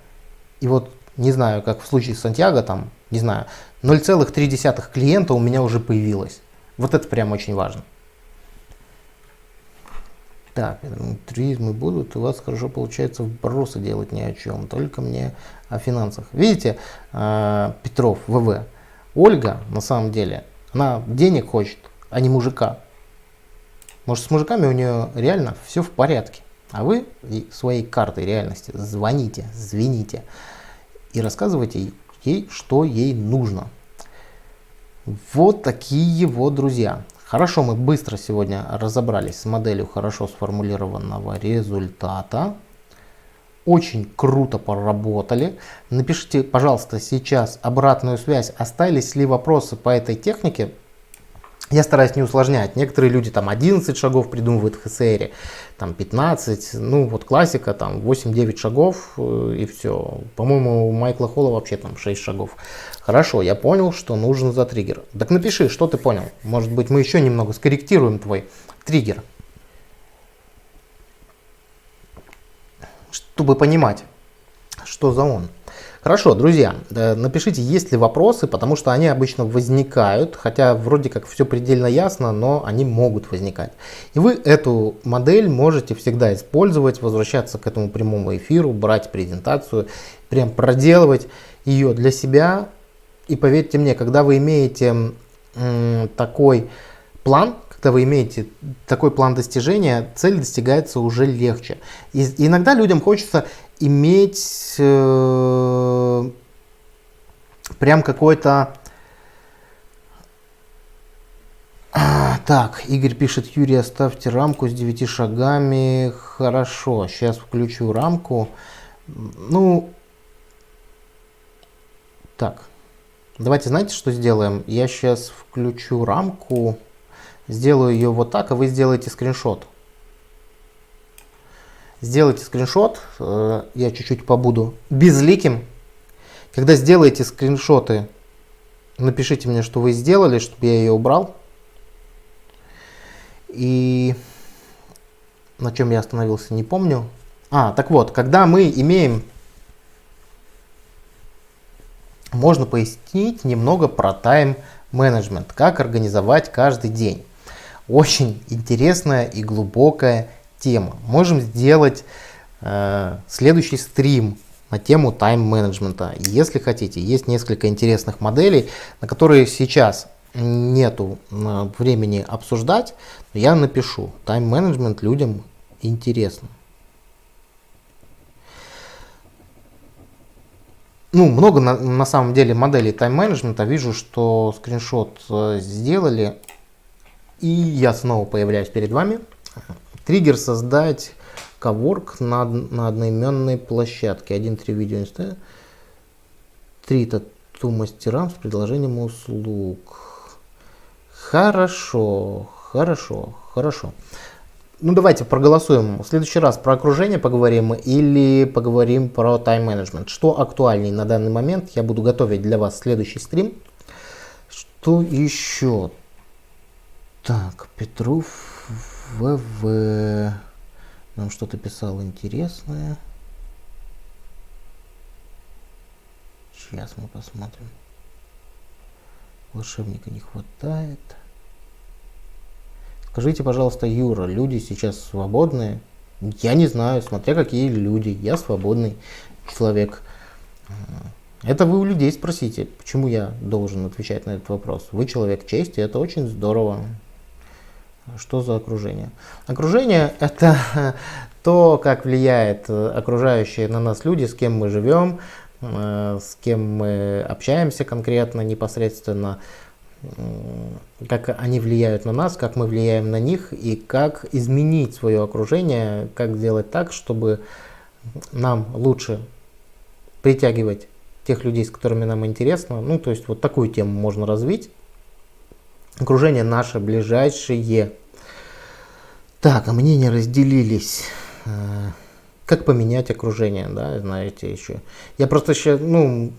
и вот, не знаю, как в случае с Сантьяго, там, не знаю, 0,3 клиента у меня уже появилось. Вот это прям очень важно. Так, туризмы будут, у вас хорошо получается вбросы делать ни о чем, только мне о финансах. Видите, Петров, ВВ, Ольга, на самом деле, она денег хочет, а не мужика. Может, с мужиками у нее реально все в порядке, а вы своей картой реальности звоните и рассказывайте ей, что ей нужно. Вот такие вот друзья. Хорошо, мы быстро сегодня разобрались с моделью хорошо сформулированного результата. Очень круто поработали. Напишите, пожалуйста, сейчас обратную связь. Остались ли вопросы по этой технике? Я стараюсь не усложнять. Некоторые люди там 11 шагов придумывают в ХСР, там 15, ну вот классика, там 8-9 шагов и все. По-моему, у Майкла Холла вообще там 6 шагов. Хорошо, я понял, что нужен за триггер. Так напиши, что ты понял. Может быть, мы еще немного скорректируем твой триггер, чтобы понимать, что за он. Хорошо, друзья, напишите, есть ли вопросы, потому что они обычно возникают, хотя вроде как все предельно ясно, но они могут возникать. И вы эту модель можете всегда использовать, возвращаться к этому прямому эфиру, брать презентацию, прям проделывать ее для себя И поверьте мне, когда вы имеете такой план, когда вы имеете такой план достижения, цель достигается уже легче. И иногда людям хочется иметь прям какой-то... Так, Игорь пишет: Юрий, оставьте рамку с 9 шагами. Хорошо, сейчас включу рамку. Ну, так, давайте, знаете, что сделаем? Я сейчас включу рамку, сделаю ее вот так, а вы сделаете скриншот. Сделайте скриншот, я чуть-чуть побуду безликим. Когда сделаете скриншоты, напишите мне, что вы сделали, чтобы я ее убрал. И на чем я остановился, не помню. Так вот, когда мы имеем... Можно пояснить немного про тайм-менеджмент, как организовать каждый день. Очень интересная и глубокая тема. Можем сделать следующий стрим на тему тайм-менеджмента. Если хотите, есть несколько интересных моделей, на которые сейчас нету времени обсуждать, но я напишу. Тайм-менеджмент людям интересно. Ну, много на самом деле моделей тайм-менеджмента. Вижу, что скриншот сделали. И я снова появляюсь перед вами. Триггер создать коворк на одноименной площадке. 1-3 видео. 3 тату мастерам с предложением услуг. Хорошо. Ну, давайте проголосуем. В следующий раз про окружение поговорим или поговорим про тайм-менеджмент. Что актуальней на данный момент? Я буду готовить для вас следующий стрим. Что еще? Так, Петров ВВ нам что-то писал интересное. Сейчас мы посмотрим. Волшебника не хватает. Скажите, пожалуйста, Юра, люди сейчас свободные? Я не знаю, смотря какие люди. Я свободный человек. Это вы у людей спросите, почему я должен отвечать на этот вопрос. Вы человек чести, это очень здорово. Что за окружение? Окружение — это то, как влияет окружающие на нас люди, с кем мы живем, с кем мы общаемся конкретно, непосредственно, как они влияют на нас, как мы влияем на них, и как изменить свое окружение, как сделать так, чтобы нам лучше притягивать тех людей, с которыми нам интересно. Ну, то есть вот такую тему можно развить. Окружение наше ближайшее. Так, а мнения разделились. Как поменять окружение, да, знаете, еще. Я просто еще,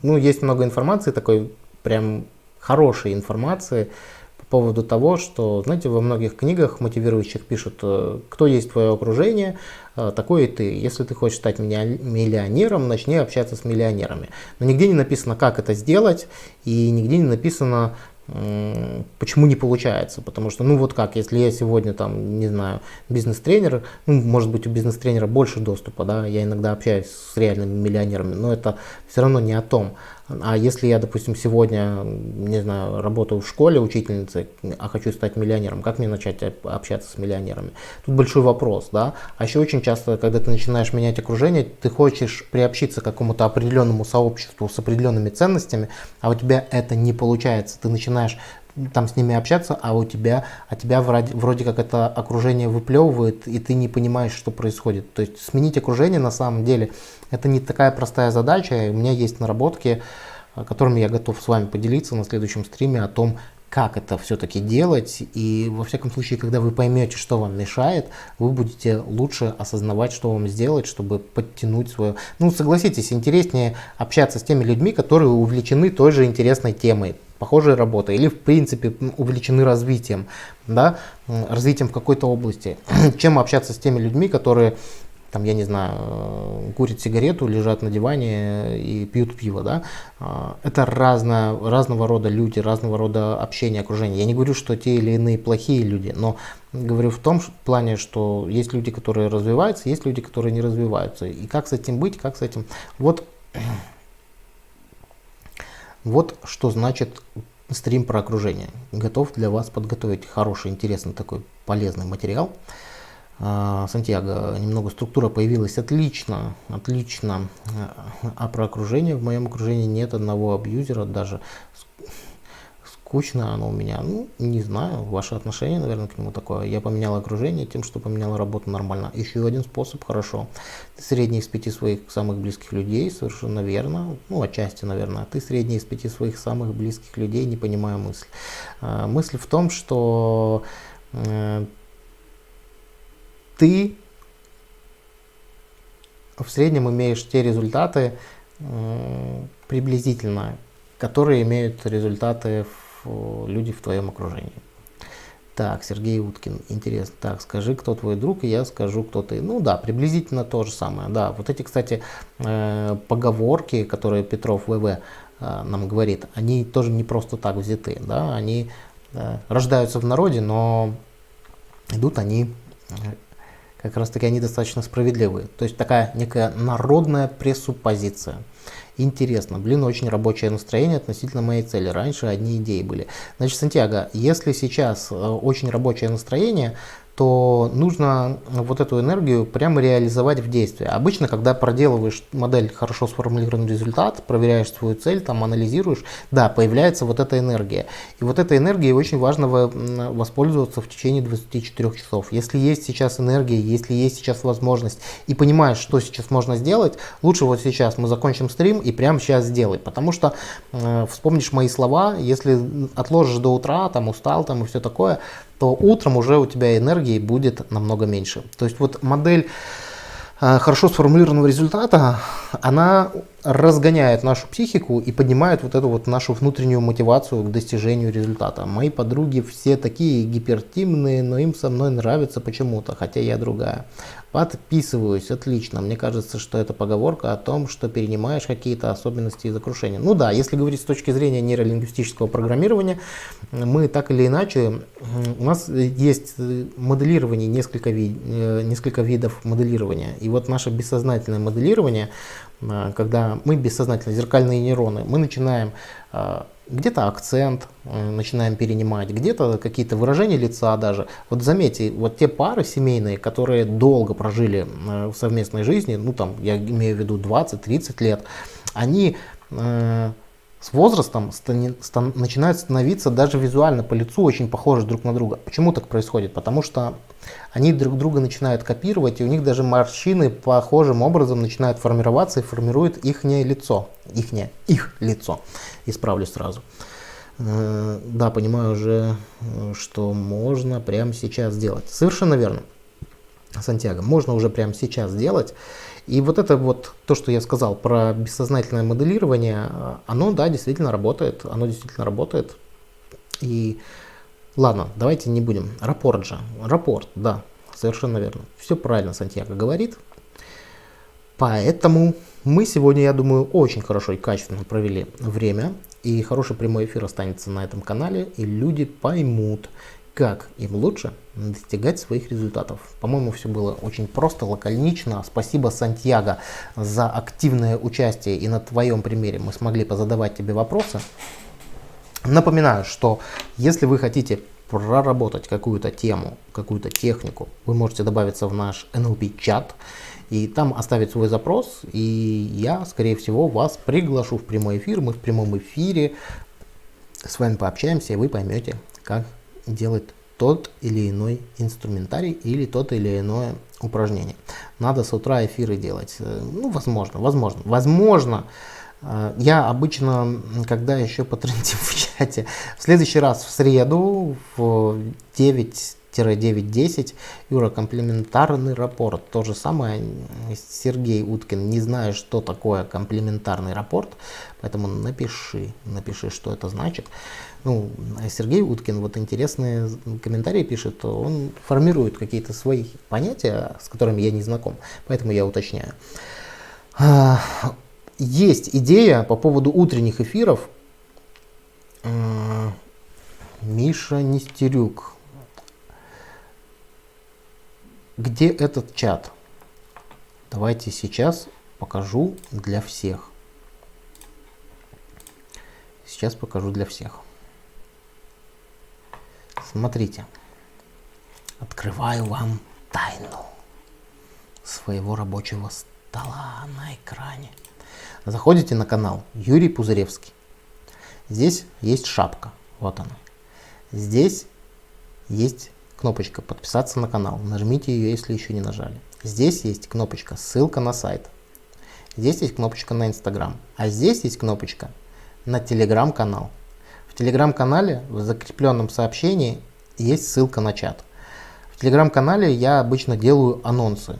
есть много информации, такой прям хорошей информации по поводу того, что, знаете, во многих книгах мотивирующих пишут, кто есть твое окружение, такой и ты. Если ты хочешь стать миллионером, начни общаться с миллионерами. Но нигде не написано, как это сделать, и нигде не написано, почему не получается. Потому что, если я сегодня там, не знаю, бизнес-тренер, может быть, у бизнес-тренера больше доступа, да, я иногда общаюсь с реальными миллионерами, но это все равно не о том. А если я, допустим, сегодня, не знаю, работаю в школе учительницей, а хочу стать миллионером, как мне начать общаться с миллионерами? Тут большой вопрос, да. А еще очень часто, когда ты начинаешь менять окружение, ты хочешь приобщиться к какому-то определенному сообществу с определенными ценностями, а у тебя это не получается. Ты начинаешь там с ними общаться, а тебя вроде как это окружение выплевывает, и ты не понимаешь, что происходит. То есть сменить окружение на самом деле это не такая простая задача. У меня есть наработки, которыми я готов с вами поделиться на следующем стриме о том, как это все-таки делать. И во всяком случае, когда вы поймете, что вам мешает, вы будете лучше осознавать, что вам сделать, чтобы подтянуть свое... Согласитесь, интереснее общаться с теми людьми, которые увлечены той же интересной темой, похожей работой, или в принципе увлечены развитием, да, развитием в какой-то области, чем общаться с теми людьми, которые, там, я не знаю, курят сигарету, лежат на диване и пьют пиво, да. Это разного рода люди, разного рода общение, окружение. Я не говорю, что те или иные плохие люди, но говорю в том плане, что есть люди, которые развиваются, есть люди, которые не развиваются. И как с этим быть, как с этим... Вот Вот что значит стрим про окружение. Готов для вас подготовить хороший, интересный такой полезный материал. Сантьяго, немного структура появилась отлично, отлично. А про окружение в моем окружении нет одного абьюзера, даже скучно оно у меня. Ну, не знаю, ваше отношение, наверное, к нему такое. Я поменял окружение тем, что поменял работу нормально. Еще один способ, хорошо. Ты средний из 5 своих самых близких людей, совершенно верно. Ну, отчасти, наверное. Ты средний из 5 своих самых близких людей, не понимаю мысль. Мысль в том, что ты в среднем имеешь те результаты приблизительно, которые имеют результаты люди в твоем окружении. Так, Сергей Уткин, интересно. Так, скажи, кто твой друг, и я скажу, кто ты. Ну да, приблизительно то же самое. Да, вот эти, кстати, поговорки, которые Петров ВВ нам говорит, они тоже не просто так взяты. Да? Они рождаются в народе, но идут они, как раз таки, они достаточно справедливые. То есть такая некая народная пресуппозиция. Интересно, блин, очень рабочее настроение относительно моей цели. Раньше одни идеи были. Значит, Сантьяго, если сейчас очень рабочее настроение, то нужно вот эту энергию прямо реализовать в действии. Обычно, когда проделываешь модель хорошо сформулированный результат, проверяешь свою цель, там анализируешь, да, появляется вот эта энергия. И вот этой энергией очень важно воспользоваться в течение 24 часов. Если есть сейчас энергия, если есть сейчас возможность и понимаешь, что сейчас можно сделать, лучше вот сейчас мы закончим стрим и прямо сейчас сделай. Потому что вспомнишь мои слова, если отложишь до утра, там устал там и все такое, то утром уже у тебя энергии будет намного меньше. То есть вот модель хорошо сформулированного результата, она разгоняет нашу психику и поднимает вот эту вот нашу внутреннюю мотивацию к достижению результата. Мои подруги все такие гипертимные, но им со мной нравится почему-то, хотя я другая. Подписываюсь, отлично. Мне кажется, что это поговорка о том, что перенимаешь какие-то особенности из окружения. Ну да, если говорить с точки зрения нейролингвистического программирования, мы так или иначе, у нас есть моделирование, несколько видов моделирования. И вот наше бессознательное моделирование, когда мы бессознательно, зеркальные нейроны, мы начинаем где-то акцент начинаем перенимать, где-то какие-то выражения лица даже. Вот заметьте, вот те пары семейные, которые долго прожили в совместной жизни, ну там я имею в виду 20-30 лет, они с возрастом начинают становиться даже визуально по лицу очень похожи друг на друга. Почему так происходит? Потому что они друг друга начинают копировать, и у них даже морщины похожим образом начинают формироваться и формируют их лицо. Их лицо. Исправлю сразу. Да, понимаю уже, что можно прямо сейчас сделать. Совершенно верно, Сантьяго. Можно уже прямо сейчас сделать. И вот это вот, то, что я сказал про бессознательное моделирование, оно, да, действительно работает. Оно действительно работает. И ладно, давайте не будем. Рапорт же. Рапорт, да, совершенно верно. Все правильно Сантьяго говорит. Поэтому мы сегодня, я думаю, очень хорошо и качественно провели время. И хороший прямой эфир останется на этом канале. И люди поймут, как им лучше достигать своих результатов. По-моему, все было очень просто, лаконично. Спасибо, Сантьяго, за активное участие. И на твоем примере мы смогли позадавать тебе вопросы. Напоминаю, что если вы хотите проработать какую-то тему, какую-то технику, вы можете добавиться в наш NLP-чат и там оставить свой запрос, и я, скорее всего, вас приглашу в прямой эфир. Мы в прямом эфире с вами пообщаемся, и вы поймете, как делать тот или иной инструментарий или тот или иное упражнение. Надо с утра эфиры делать. Ну, возможно. Я обычно, когда еще потрендим в чате, в следующий раз в среду в 9-9:10 Юра, комплементарный рапорт. То же самое Сергей Уткин. Не знаю, что такое комплементарный рапорт, поэтому напиши, что это значит. Ну, Сергей Уткин вот интересные комментарии пишет, он формирует какие-то свои понятия, с которыми я не знаком, поэтому я уточняю. Есть идея по поводу утренних эфиров. Миша Нестерюк. Где этот чат? Давайте сейчас покажу для всех. Сейчас покажу для всех. Смотрите. Открываю вам тайну своего рабочего стола на экране. Заходите на канал Юрий Пузыревский. Здесь есть шапка. Вот она. Здесь есть кнопочка «Подписаться на канал». Нажмите ее, если еще не нажали. Здесь есть кнопочка «Ссылка на сайт». Здесь есть кнопочка на Инстаграм. А здесь есть кнопочка на Телеграм-канал. В Телеграм-канале в закрепленном сообщении есть ссылка на чат. В Телеграм-канале я обычно делаю анонсы.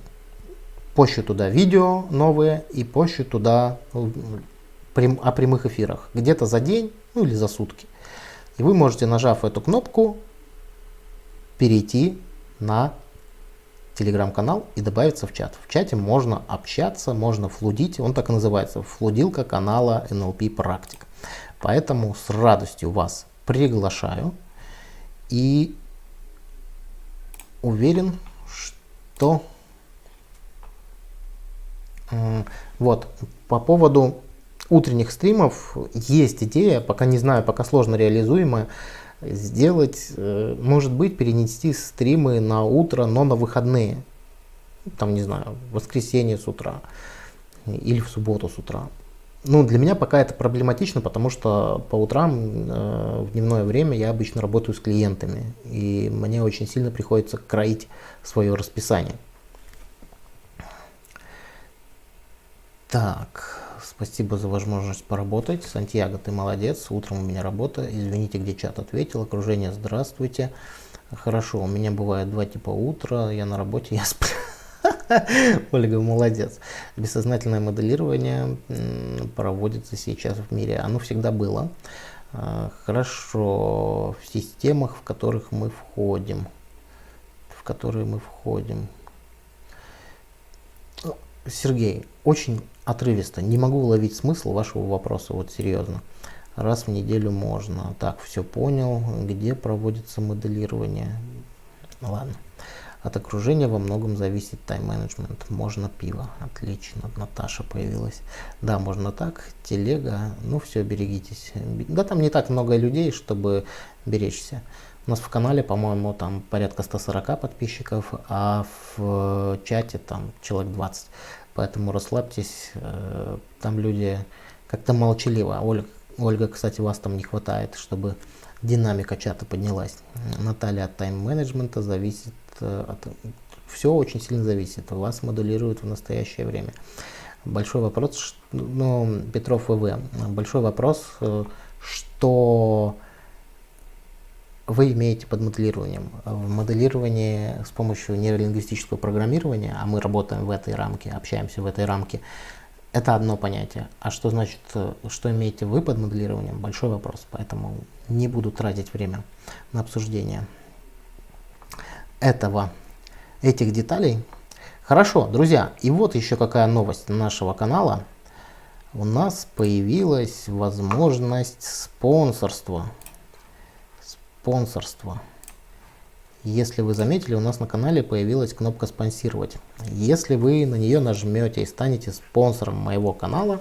Пощу туда видео новые и пощу туда о прямых эфирах. Где-то за день, ну или за сутки. И вы можете, нажав эту кнопку, перейти на Телеграм-канал и добавиться в чат. В чате можно общаться, можно флудить. Он так и называется. Флудилка канала NLP Практик. Поэтому с радостью вас приглашаю. И уверен, что... Вот, по поводу утренних стримов есть идея, пока не знаю, пока сложно реализуемая, сделать, может быть, перенести стримы на утро, но на выходные. Там, не знаю, в воскресенье с утра или в субботу с утра. Ну, для меня пока это проблематично, потому что по утрам в дневное время я обычно работаю с клиентами, и мне очень сильно приходится кроить свое расписание. Так, спасибо за возможность поработать. Сантьяго, ты молодец. Утром у меня работа. Извините, где чат ответил. Окружение, здравствуйте. Хорошо, у меня бывает два типа утра. Я на работе, я сплю. Ольга, молодец. Бессознательное моделирование проводится сейчас в мире. Оно всегда было. Хорошо. В системах, в которых мы входим. Сергей, очень отрывисто. Не могу уловить смысл вашего вопроса. Вот серьезно. Раз в неделю можно. Так, все понял. Где проводится моделирование? Ладно. От окружения во многом зависит тайм-менеджмент. Можно пиво. Отлично. Наташа появилась. Да, можно так. Телега. Ну все, берегитесь. Да, там не так много людей, чтобы беречься. У нас в канале, по-моему, там порядка 140 подписчиков, а в чате там человек 20. Поэтому расслабьтесь. Там люди как-то молчаливо. Ольга, кстати, вас там не хватает, чтобы динамика чата поднялась. Наталья, от тайм-менеджмента зависит. Все очень сильно зависит. Вас моделируют в настоящее время. Большой вопрос, ну, Петров ВВ. Большой вопрос, что вы имеете под моделированием. В моделировании с помощью нейролингвистического программирования, а мы работаем в этой рамке, общаемся в этой рамке, это одно понятие. А что значит, что имеете вы под моделированием? Большой вопрос. Поэтому не буду тратить время на обсуждение этих деталей. Хорошо, друзья, и вот еще какая новость нашего канала. У нас появилась возможность спонсорства. Если вы заметили, у нас на канале появилась кнопка «Спонсировать». Если вы на нее нажмете и станете спонсором моего канала,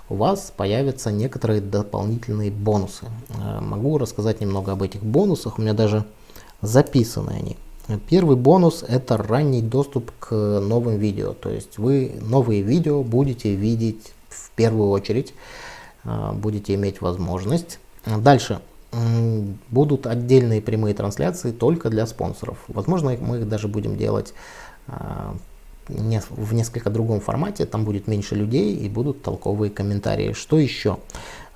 у вас появятся некоторые дополнительные бонусы. Могу рассказать немного об этих бонусах, у меня даже записаны они. Первый бонус – это ранний доступ к новым видео. То есть вы новые видео будете видеть в первую очередь, будете иметь возможность. Дальше. Будут отдельные прямые трансляции только для спонсоров. Возможно, мы их даже будем делать в несколько другом формате. Там будет меньше людей и будут толковые комментарии. Что еще?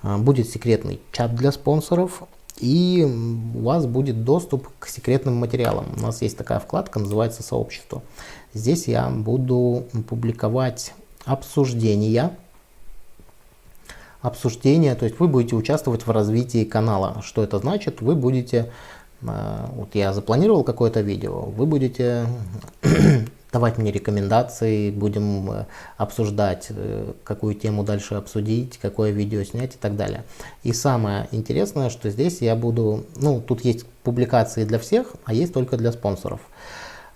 Будет секретный чат для спонсоров. И у вас будет доступ к секретным материалам. У нас есть такая вкладка, называется «Сообщество». Здесь я буду публиковать обсуждения, то есть вы будете участвовать в развитии канала. Что это значит? Вы будете, вот я запланировал какое-то видео, вы будете давать мне рекомендации, будем обсуждать, какую тему дальше обсудить, какое видео снять и так далее. И самое интересное, что здесь я буду, ну, тут есть публикации для всех, а есть только для спонсоров.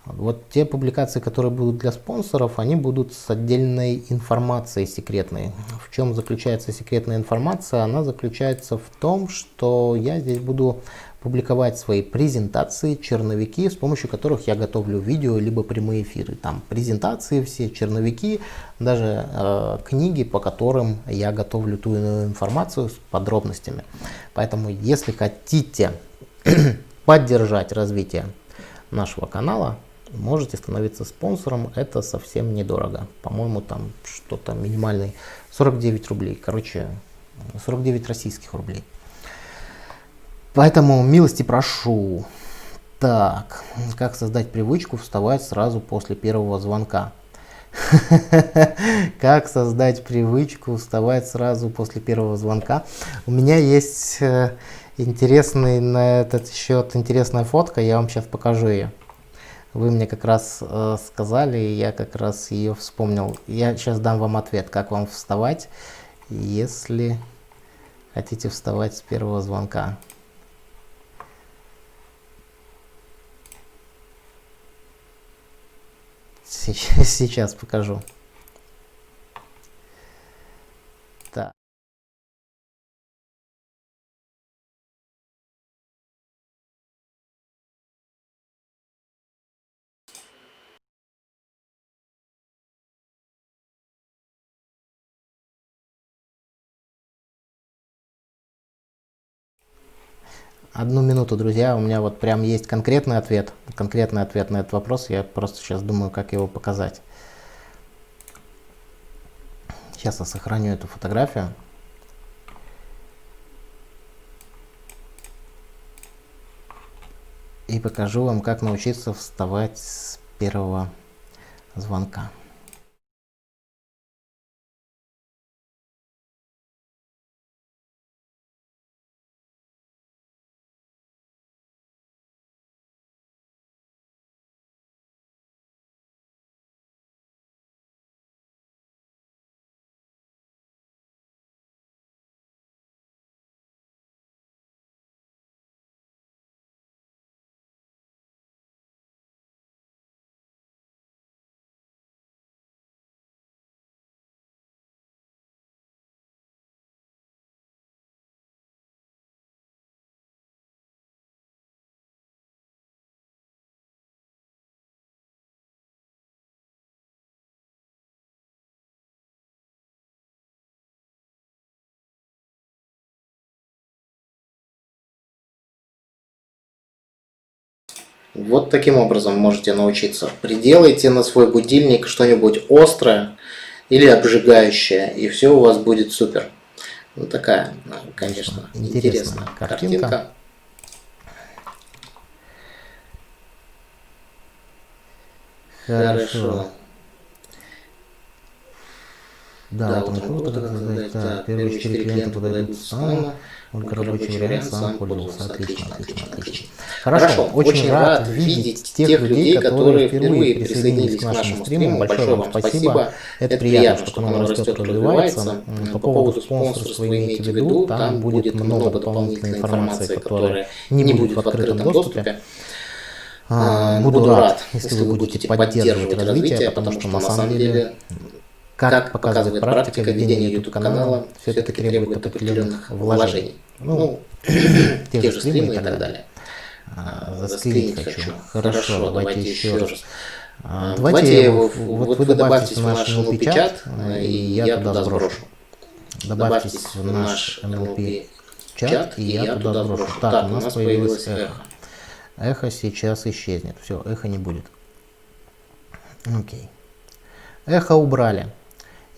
Вот те публикации, которые будут для спонсоров, они будут с отдельной информацией секретной. В чем заключается секретная информация? Она заключается в том, что я здесь буду публиковать свои презентации, черновики, с помощью которых я готовлю видео, либо прямые эфиры. Там презентации все, черновики, даже книги, по которым я готовлю ту или иную информацию с подробностями. Поэтому, если хотите поддержать развитие нашего канала, можете становиться спонсором, это совсем недорого. По-моему, там что-то минимальный 49 рублей. Короче, 49 российских рублей. Поэтому милости прошу. Так, как создать привычку вставать сразу после первого звонка? Как создать привычку вставать сразу после первого звонка? У меня есть интересный на этот счет интересная фотка, я вам сейчас покажу ее. Вы мне как раз сказали, и я как раз ее вспомнил. Я сейчас дам вам ответ, как вам вставать, если хотите вставать с первого звонка. Сейчас покажу. Так. Одну минуту, друзья, у меня вот прям есть конкретный ответ на этот вопрос. Я просто сейчас думаю, как его показать. Сейчас я сохраню эту фотографию. И покажу вам, как научиться вставать с первого звонка. Вот таким образом можете научиться. Приделайте на свой будильник что-нибудь острое или обжигающее, и все у вас будет супер. Ну такая, конечно, интересная картинка. Хорошо. Да, вот круто, как создать. Да, первые 4 клиента подойдут спаму. Только рабочий вариант сам пользовался. Отлично. Хорошо, очень рад видеть тех людей, которые впервые присоединились к нашему стриму. Большое вам спасибо. Это приятно, что канал растет, развивается. По поводу спонсорства имейте в виду, там будет много дополнительной информации, которая не будет в открытом доступе. Буду рад, если вы будете поддерживать развитие, потому что на самом деле, как показывает практика, ведения YouTube-канала все-таки требует определенных вложений. Ну, те же стримы и так далее. Заскринить хочу. Хорошо, давайте еще раз. Давайте вот вы добавьтесь в наш NLP-чат, и я туда сброшу. Добавьтесь в наш NLP-чат, и я туда сброшу. Так, у нас появилось эхо. Эхо сейчас исчезнет. Все, эхо не будет. Окей. Эхо убрали.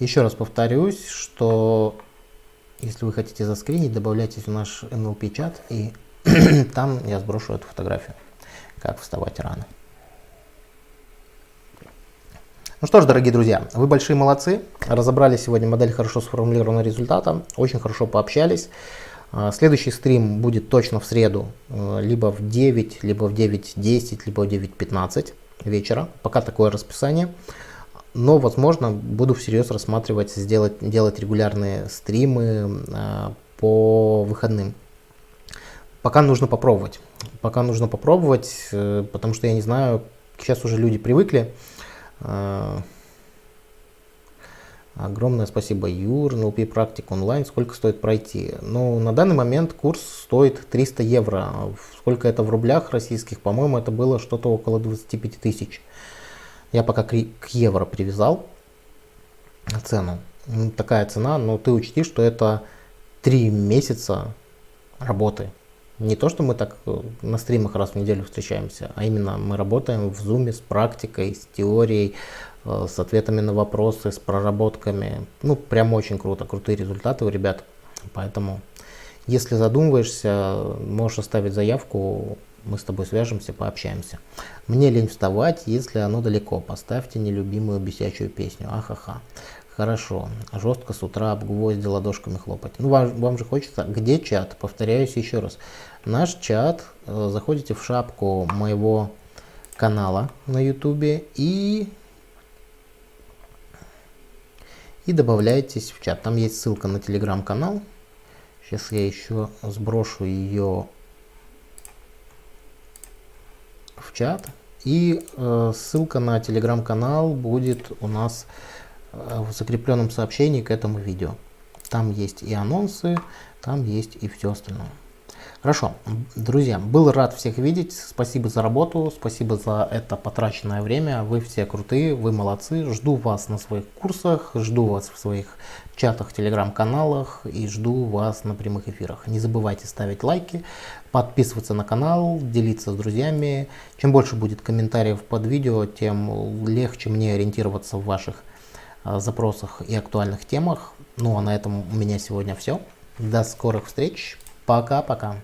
Еще раз повторюсь, что если вы хотите заскринить, добавляйтесь в наш NLP-чат, и там я сброшу эту фотографию, как вставать рано. Ну что ж, дорогие друзья, вы большие молодцы. Разобрали сегодня модель хорошо сформулированного результата, очень хорошо пообщались. Следующий стрим будет точно в среду, либо в 9, либо в 9:10, либо в 9:15 вечера. Пока такое расписание. Но, возможно, буду всерьез рассматривать делать регулярные стримы по выходным. Пока нужно попробовать. Потому что я не знаю, Сейчас уже люди привыкли. Огромное спасибо, Юр. NLP практик онлайн. Сколько стоит пройти? Ну, на данный момент курс стоит 300 евро. Сколько это в рублях российских? По-моему, это было что-то около 25 тысяч. Я пока к евро привязал цену. Такая цена, но ты учти, что это 3 месяца работы. Не то, что мы так на стримах раз в неделю встречаемся, а именно мы работаем в зуме с практикой, с теорией, с ответами на вопросы, с проработками. Ну, прям очень круто, крутые результаты у ребят. Поэтому, если задумываешься, можешь оставить заявку, мы с тобой свяжемся, пообщаемся. Мне лень вставать, если оно далеко. Поставьте нелюбимую бесячую песню. Ахаха. Хорошо. Жестко с утра об гвозди ладошками хлопать. Ну, вам же хочется. Где чат? Повторяюсь еще раз. Наш чат. Заходите в шапку моего канала на YouTube и добавляйтесь в чат. Там есть ссылка на телеграм-канал. Сейчас я еще сброшу ее в чат. И ссылка на телеграм-канал будет у нас в закрепленном сообщении к этому видео. Там есть и анонсы, там есть и все остальное. Хорошо, друзья, был рад всех видеть. Спасибо за работу, спасибо за это потраченное время. Вы все крутые, вы молодцы. Жду вас на своих курсах, жду вас в своих чатах, телеграм-каналах и жду вас на прямых эфирах. Не забывайте ставить лайки, подписываться на канал, делиться с друзьями. Чем больше будет комментариев под видео, тем легче мне ориентироваться в ваших запросах и актуальных темах. Ну а на этом у меня сегодня все. До скорых встреч. Пока-пока.